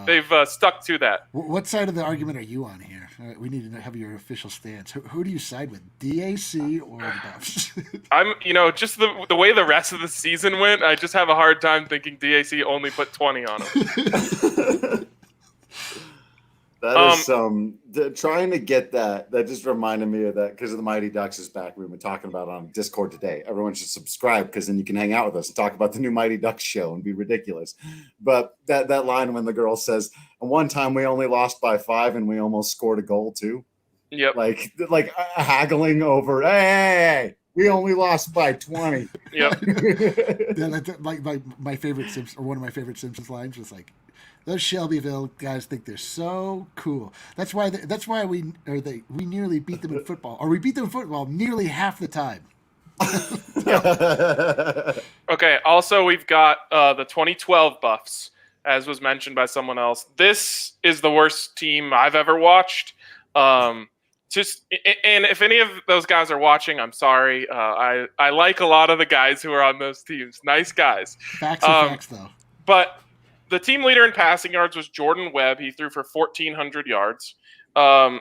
[SPEAKER 4] They've stuck to that.
[SPEAKER 3] What side of the argument are you on here? We need to have your official stance. Who do you side with, DAC or the Buffs?
[SPEAKER 4] I'm, just the way the rest of the season went, I just have a hard time thinking DAC only put 20 on them.
[SPEAKER 5] That is trying to get that. That just reminded me of that because of the Mighty Ducks is back. We've been talking about it on Discord today. Everyone should subscribe because then you can hang out with us and talk about the new Mighty Ducks show and be ridiculous. But that line when the girl says, "And one time we only lost by 5 and we almost scored a goal too."
[SPEAKER 4] Yep.
[SPEAKER 5] Like haggling over. Hey, we only lost by 20.
[SPEAKER 4] Yep.
[SPEAKER 3] Like my favorite Simpsons, or one of my favorite Simpsons lines was like, "Those Shelbyville guys think they're so cool. That's why we nearly beat them in football, or we beat them in football nearly half the time."
[SPEAKER 4] Okay. Also, we've got the 2012 Buffs, as was mentioned by someone else. This is the worst team I've ever watched. And if any of those guys are watching, I'm sorry. I like a lot of the guys who are on those teams. Nice guys.
[SPEAKER 3] Facts are facts, though.
[SPEAKER 4] But the team leader in passing yards was Jordan Webb. He threw for 1,400 yards. Then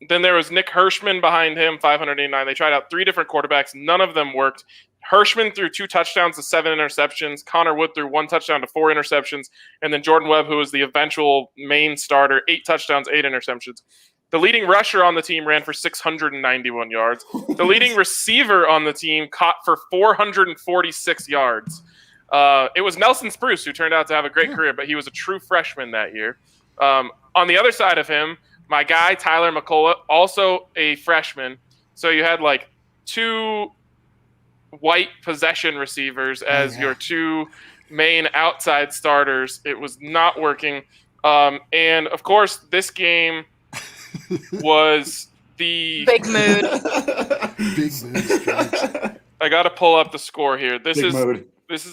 [SPEAKER 4] there was Nick Hirschman behind him, 589. They tried out 3 different quarterbacks. None of them worked. Hirschman threw 2 touchdowns to 7 interceptions. Connor Wood threw 1 touchdown to 4 interceptions. And then Jordan Webb, who was the eventual main starter, 8 touchdowns, 8 interceptions. The leading rusher on the team ran for 691 yards. The leading receiver on the team caught for 446 yards. It was Nelson Spruce, who turned out to have a great career, but he was a true freshman that year. On the other side of him, my guy, Tyler McCullough, also a freshman. So you had 2 white possession receivers as your 2 main outside starters. It was not working. And, of course, this game was the
[SPEAKER 1] big mood.
[SPEAKER 3] Big mood.
[SPEAKER 4] I got to pull up the score here. This is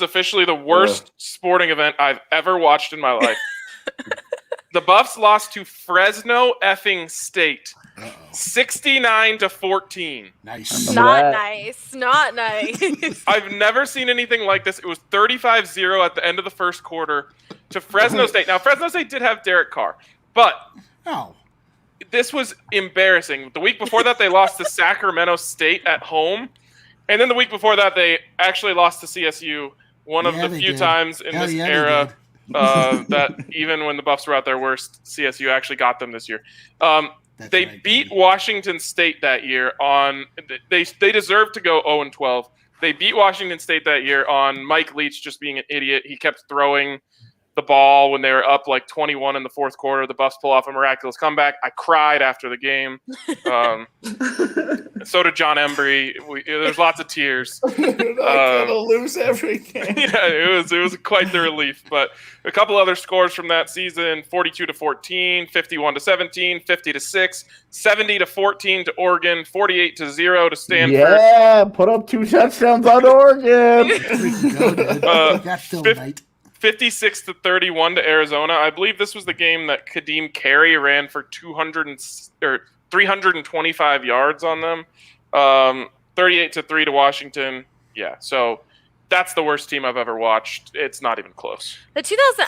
[SPEAKER 4] officially the worst sporting event I've ever watched in my life. The Buffs lost to Fresno effing State, 69-14.
[SPEAKER 3] Nice.
[SPEAKER 1] Not nice.
[SPEAKER 4] I've never seen anything like this. It was 35-0 at the end of the first quarter to Fresno State. Now, Fresno State did have Derek Carr, but this was embarrassing. The week before that, they lost to Sacramento State at home. And then the week before that, they actually lost to CSU, one of the few times in this era that even when the Buffs were at their worst, CSU actually got them this year. They beat Washington State that year. They deserved to go 0-12. they beat Washington State that year on Mike Leach just being an idiot. He kept throwing the ball when they were up like 21 in the fourth quarter. The Buffs pull off a miraculous comeback. I cried after the game. So did John Embry. There's lots of tears.
[SPEAKER 5] They're gonna lose every game.
[SPEAKER 4] Yeah, it was quite the relief. But a couple other scores from that season: 42-14, 51-17, 50-6, 70-14 to Oregon, 48-0 to Stanford.
[SPEAKER 2] Yeah, put up 2 touchdowns on Oregon.
[SPEAKER 3] That film night.
[SPEAKER 4] 56-31 to Arizona. I believe this was the game that Kadeem Carey ran for 325 yards on them. 38-3 to Washington. Yeah, so that's the worst team I've ever watched. It's not even close.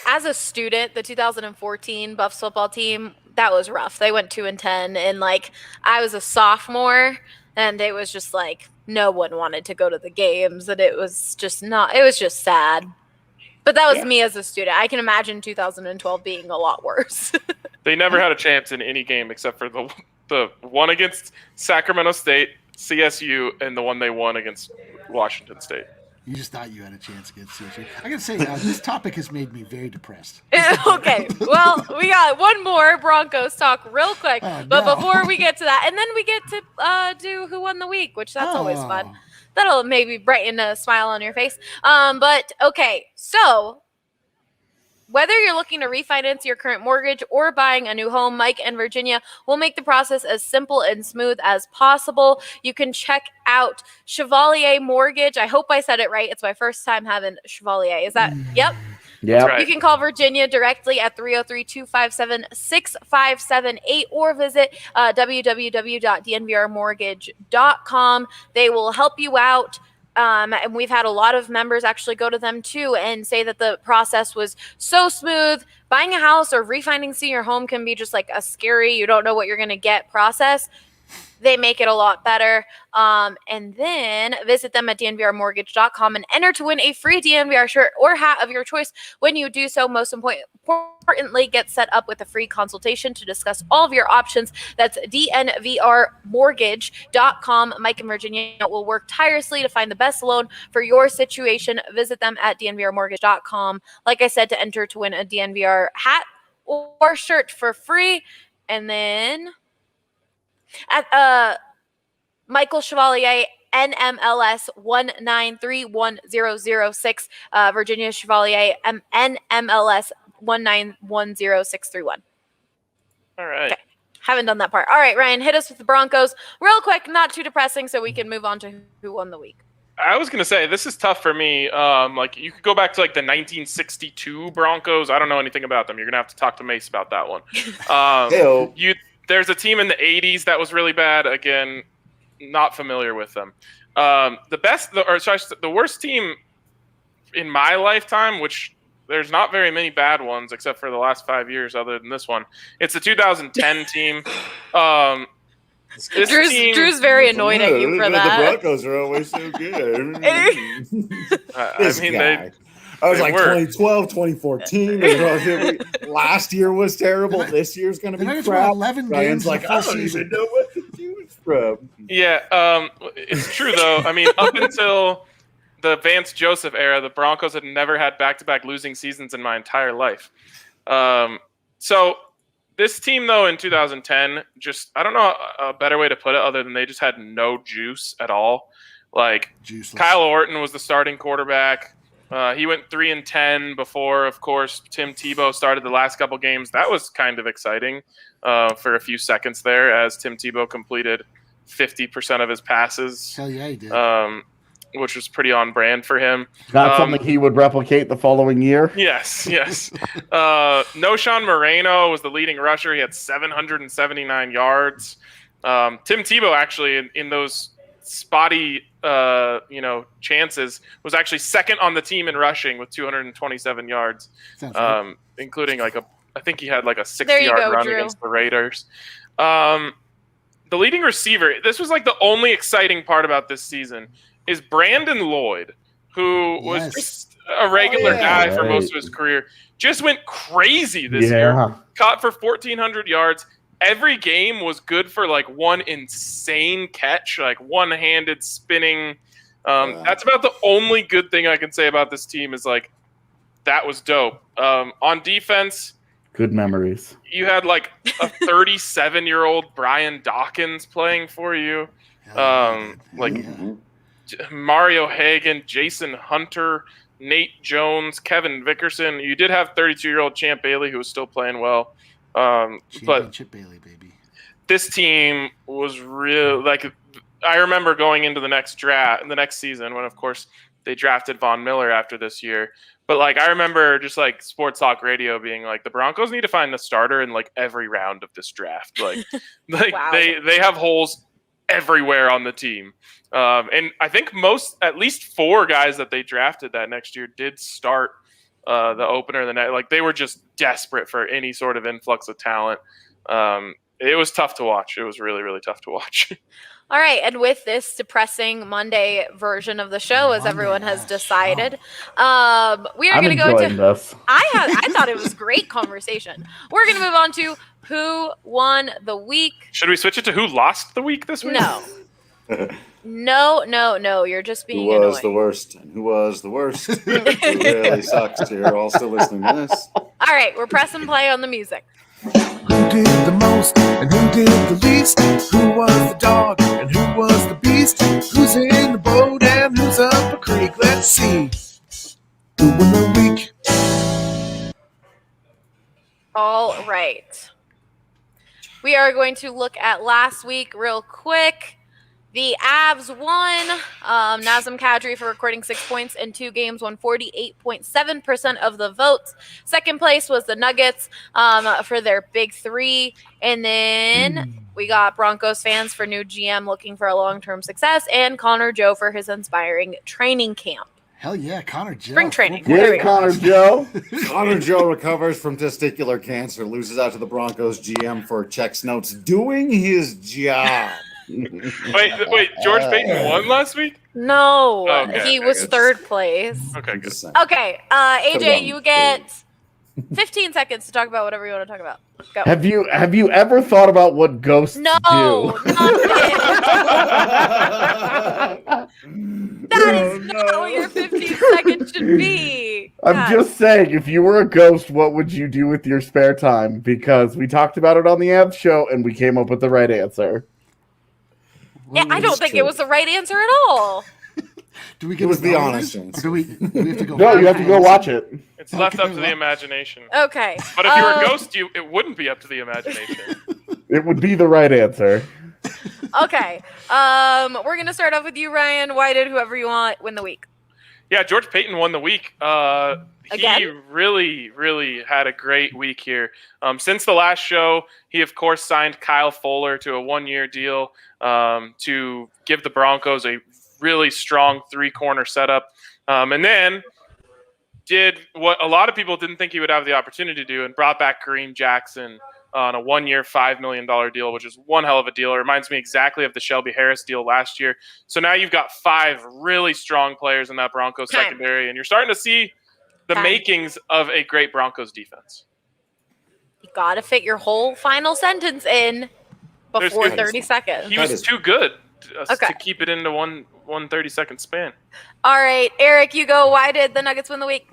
[SPEAKER 1] As a student, the 2014 Buffs football team, that was rough. They went 2-10, and like I was a sophomore, and it was just like no one wanted to go to the games, and it was just sad. But that was me as a student. I can imagine 2012 being a lot worse.
[SPEAKER 4] They never had a chance in any game except for the one against Sacramento State, CSU, and the one they won against Washington State.
[SPEAKER 3] You just thought you had a chance against CSU. I gotta say, this topic has made me very depressed.
[SPEAKER 1] Okay, well, we got one more Broncos talk real quick. But before we get to that, and then we get to do Who Won the Week, which that's always fun. That'll maybe brighten a smile on your face. But okay, so whether you're looking to refinance your current mortgage or buying a new home, Mike and Virginia will make the process as simple and smooth as possible. You can check out Chevalier Mortgage. I hope I said it right. It's my first time having Chevalier. Is that? Yep.
[SPEAKER 2] Yeah.
[SPEAKER 4] Right.
[SPEAKER 1] You can call Virginia directly at 303-257-6578 or visit www.dnvrmortgage.com. They will help you out. And we've had a lot of members actually go to them too and say that the process was so smooth. Buying a house or refinancing your home can be just like a scary, you don't know what you're going to get process. They make it a lot better. And then visit them at dnvrmortgage.com and enter to win a free DNVR shirt or hat of your choice. When you do so, most importantly, get set up with a free consultation to discuss all of your options. That's dnvrmortgage.com. Mike and Virginia will work tirelessly to find the best loan for your situation. Visit them at dnvrmortgage.com. Like I said, to enter to win a DNVR hat or shirt for free. And then at Michael Chevalier, NMLS 1931006, Virginia Chevalier, NMLS 1910631.
[SPEAKER 4] All right.
[SPEAKER 1] Okay. Haven't done that part. All right, Ryan, hit us with the Broncos real quick, not too depressing, so we can move on to Who Won the Week.
[SPEAKER 4] I was gonna say this is tough for me. Like you could go back to like the 1962 Broncos. I don't know anything about them. You're gonna have to talk to Mace about that one. There's a team in the 80s that was really bad. Again, not familiar with them. The worst team in my lifetime, which there's not very many bad ones except for the last 5 years other than this one. It's the 2010 team.
[SPEAKER 1] Drew's very annoyed at you for that.
[SPEAKER 5] The Broncos are always so good. I was like 2012, 2014. Last year was terrible. This year's going to be crap.
[SPEAKER 3] 11
[SPEAKER 5] Ryan's
[SPEAKER 3] games
[SPEAKER 5] like, I don't even know what to choose from.
[SPEAKER 4] Yeah, it's true, though. I mean, up until the Vance Joseph era, the Broncos had never had back-to-back losing seasons in my entire life. So this team, though, in 2010, just I don't know a better way to put it other than they just had no juice at all. Like,
[SPEAKER 3] Juiceless.
[SPEAKER 4] Kyle Orton was the starting quarterback. He went 3-10 before, of course, Tim Tebow started the last couple games. That was kind of exciting for a few seconds there as Tim Tebow completed 50% of his passes.
[SPEAKER 3] Hell yeah, he did.
[SPEAKER 4] Which was pretty on brand for him.
[SPEAKER 2] Not something he would replicate the following year.
[SPEAKER 4] Yes. Noshawn Moreno was the leading rusher. He had 779 yards. Tim Tebow actually in those spotty chances was actually second on the team in rushing with 227 yards, including I think he had like a 60-yard run against the Raiders. The leading receiver, this was like the only exciting part about this season, is Brandon Lloyd, who was just a regular guy for most of his career. Just went crazy this year. Caught for 1,400 yards. Every game was good for like one insane catch, like one-handed spinning That's about the only good thing I can say about this team is like that was dope. On defense,
[SPEAKER 2] Good memories.
[SPEAKER 4] you had like a 37-year-old Brian Dawkins playing for you. Mario Hagan, Jason Hunter, Nate Jones, Kevin Vickerson. You did have 32-year-old Champ Bailey who was still playing well. But
[SPEAKER 3] Championship Bailey, baby.
[SPEAKER 4] this team was real. Like I remember going into the next season when, of course, they drafted Von Miller after this year. But like I remember just like Sports Talk Radio being like the Broncos need to find the starter in like every round of this draft. Like
[SPEAKER 1] Wow.
[SPEAKER 4] they have holes everywhere on the team. And I think at least 4 guys that they drafted that next year did start the opener the night. Like they were just desperate for any sort of influx of talent. It was tough to watch. It was really, really tough to watch.
[SPEAKER 1] All right, and with this depressing Monday version of the show, as everyone has decided, we are going to go into.
[SPEAKER 2] This.
[SPEAKER 1] I thought it was great conversation. We're going to move on to who won the week.
[SPEAKER 4] Should we switch it to who lost the week this week?
[SPEAKER 1] No. You're just being
[SPEAKER 5] Who was
[SPEAKER 1] annoying.
[SPEAKER 5] the worst? And who was the worst? It really sucks. You're all still listening to this.
[SPEAKER 1] All right, we're pressing play on the music.
[SPEAKER 6] Who did the most and who did the least? Who was the dog and who was the beast? Who's in the boat and who's up a creek? Let's see. Who won the week?
[SPEAKER 1] All right. We are going to look at last week real quick. The Avs won. Nazem Kadri for recording 6 points in 2 games won 48.7% of the votes. Second place was the Nuggets for their big 3. And then we got Broncos fans for new GM looking for a long-term success, and Connor Joe for his inspiring training camp.
[SPEAKER 3] Hell yeah, Connor Joe.
[SPEAKER 1] Spring training.
[SPEAKER 2] Yeah, Connor Joe.
[SPEAKER 5] Connor Joe recovers from testicular cancer, loses out to the Broncos GM for checks notes, doing his job.
[SPEAKER 4] Wait, George Payton won last week?
[SPEAKER 1] No,
[SPEAKER 4] Okay,
[SPEAKER 1] he was
[SPEAKER 4] good.
[SPEAKER 1] 3rd place.
[SPEAKER 4] Okay, good.
[SPEAKER 1] Okay, AJ, you get 15 seconds to talk about whatever you want to talk about. Go.
[SPEAKER 2] Have you ever thought about what ghosts
[SPEAKER 1] No,
[SPEAKER 2] do?
[SPEAKER 1] not that is not what your 15 seconds should be.
[SPEAKER 2] I'm
[SPEAKER 1] God.
[SPEAKER 2] just saying, if you were a ghost, what would you do with your spare time? Because we talked about it on the Avs show, and we came up with the right answer.
[SPEAKER 1] Yeah, I don't think it was the right answer at all.
[SPEAKER 3] Do we get
[SPEAKER 5] It was the
[SPEAKER 3] bonus?
[SPEAKER 5] honest answer.
[SPEAKER 3] Or do we have to go?
[SPEAKER 2] No, you have to go watch it.
[SPEAKER 4] It's left up to the imagination.
[SPEAKER 1] Okay.
[SPEAKER 4] But if you were a ghost, it wouldn't be up to the imagination.
[SPEAKER 2] It would be the right answer.
[SPEAKER 1] Okay. We're gonna start off with you, Ryan. Why did whoever you want win the week?
[SPEAKER 4] Yeah, George Payton won the week. He
[SPEAKER 1] Again?
[SPEAKER 4] really, really had a great week here. Since the last show, he, of course, signed Kyle Fuller to a 1-year deal to give the Broncos a really strong 3-corner setup. And then did what a lot of people didn't think he would have the opportunity to do and brought back Kareem Jackson on a 1-year, $5 million deal, which is one hell of a deal. It reminds me exactly of the Shelby Harris deal last year. So now you've got 5 really strong players in that Broncos secondary, and you're starting to see the makings of a great Broncos defense.
[SPEAKER 1] You gotta fit your whole final sentence in before 30 seconds.
[SPEAKER 4] He was too good
[SPEAKER 1] Okay.
[SPEAKER 4] to keep it into one 30-second span.
[SPEAKER 1] All right, Eric, you go. Why did the Nuggets win the week?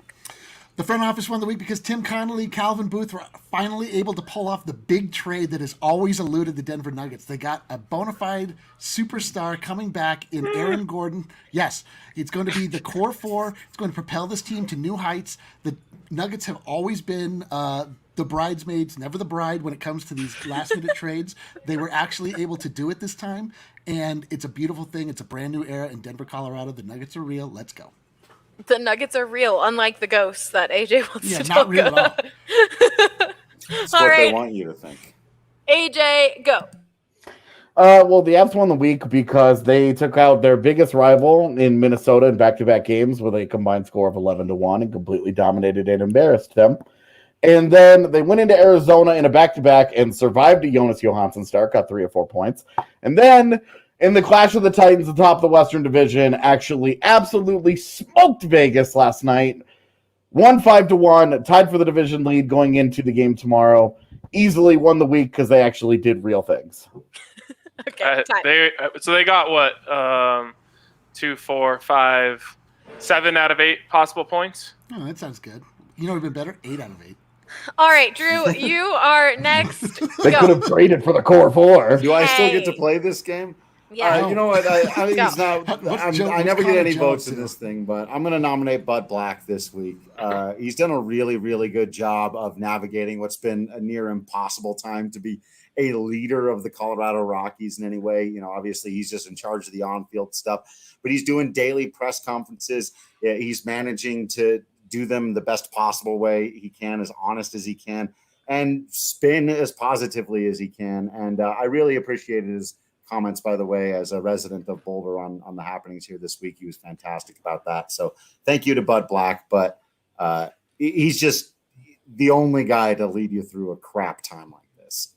[SPEAKER 3] The front office won the week because Tim Connolly, Calvin Booth were finally able to pull off the big trade that has always eluded the Denver Nuggets. They got a bona fide superstar coming back in Aaron Gordon. Yes, it's going to be the core 4. It's going to propel this team to new heights. The Nuggets have always been the bridesmaids, never the bride when it comes to these last-minute trades. They were actually able to do it this time, and it's a beautiful thing. It's a brand new era in Denver, Colorado. The Nuggets are real. Let's go.
[SPEAKER 1] The Nuggets are real, unlike the ghosts that AJ wants to
[SPEAKER 3] Yeah,
[SPEAKER 1] talk
[SPEAKER 3] not real at all.
[SPEAKER 1] about.
[SPEAKER 5] That's
[SPEAKER 1] All
[SPEAKER 5] what they
[SPEAKER 1] right.
[SPEAKER 5] want you to think.
[SPEAKER 1] AJ, go.
[SPEAKER 2] Well, the Avs won the week because they took out their biggest rival in Minnesota in back-to-back games with a combined score of 11-1 and completely dominated and embarrassed them. And then they went into Arizona in a back-to-back and survived a Jonas Johansson start, got 3 or 4 points. And then in the clash of the Titans atop the Western Division, actually absolutely smoked Vegas last night. Won 5-1, tied for the division lead going into the game tomorrow. Easily won the week because they actually did real things.
[SPEAKER 1] Okay, time.
[SPEAKER 4] So they got what? 2, 4, 5, 7 out of 8 possible points.
[SPEAKER 3] Oh, that sounds good. You know, it would have been better. 8 out of 8.
[SPEAKER 1] All right, Drew, you are next.
[SPEAKER 2] They could have traded for the core four.
[SPEAKER 5] Do I still get to
[SPEAKER 1] Hey.
[SPEAKER 5] play this game?
[SPEAKER 1] Yeah.
[SPEAKER 5] You know what? I
[SPEAKER 1] Go.
[SPEAKER 5] he's not. I never get any votes in this thing, but I'm going to nominate Bud Black this week. He's done a really, really good job of navigating what's been a near impossible time to be a leader of the Colorado Rockies in any way. You know, obviously he's just in charge of the on-field stuff, but he's doing daily press conferences. He's managing to do them the best possible way he can, as honest as he can, and spin as positively as he can. And I really appreciated his comments, by the way, as a resident of Boulder on the happenings here this week. He was fantastic about that. So thank you to Bud Black, but he's just the only guy to lead you through a crap time like this.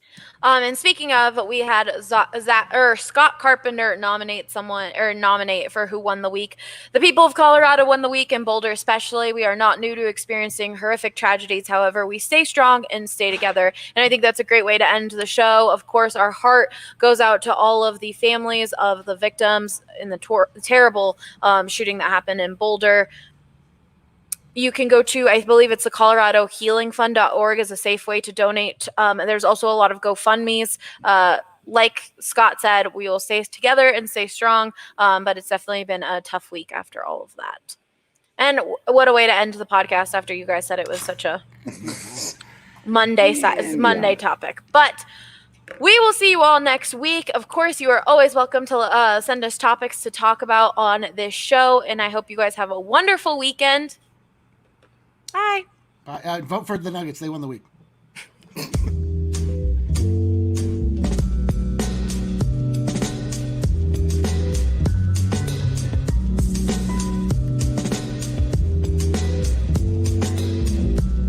[SPEAKER 1] And speaking of, we had Scott Carpenter nominate for who won the week. The people of Colorado won the week, and Boulder especially. We are not new to experiencing horrific tragedies. However, we stay strong and stay together. And I think that's a great way to end the show. Of course, our heart goes out to all of the families of the victims in the terrible shooting that happened in Boulder. You can go to, I believe it's the ColoradoHealingFund.org is a safe way to donate. And there's also a lot of GoFundMes. Like Scott said, we will stay together and stay strong. But it's definitely been a tough week after all of that. And what a way to end the podcast after you guys said it was such a Monday topic. But we will see you all next week. Of course, you are always welcome to send us topics to talk about on this show. And I hope you guys have a wonderful weekend. Bye.
[SPEAKER 3] Vote for the Nuggets. They won the week.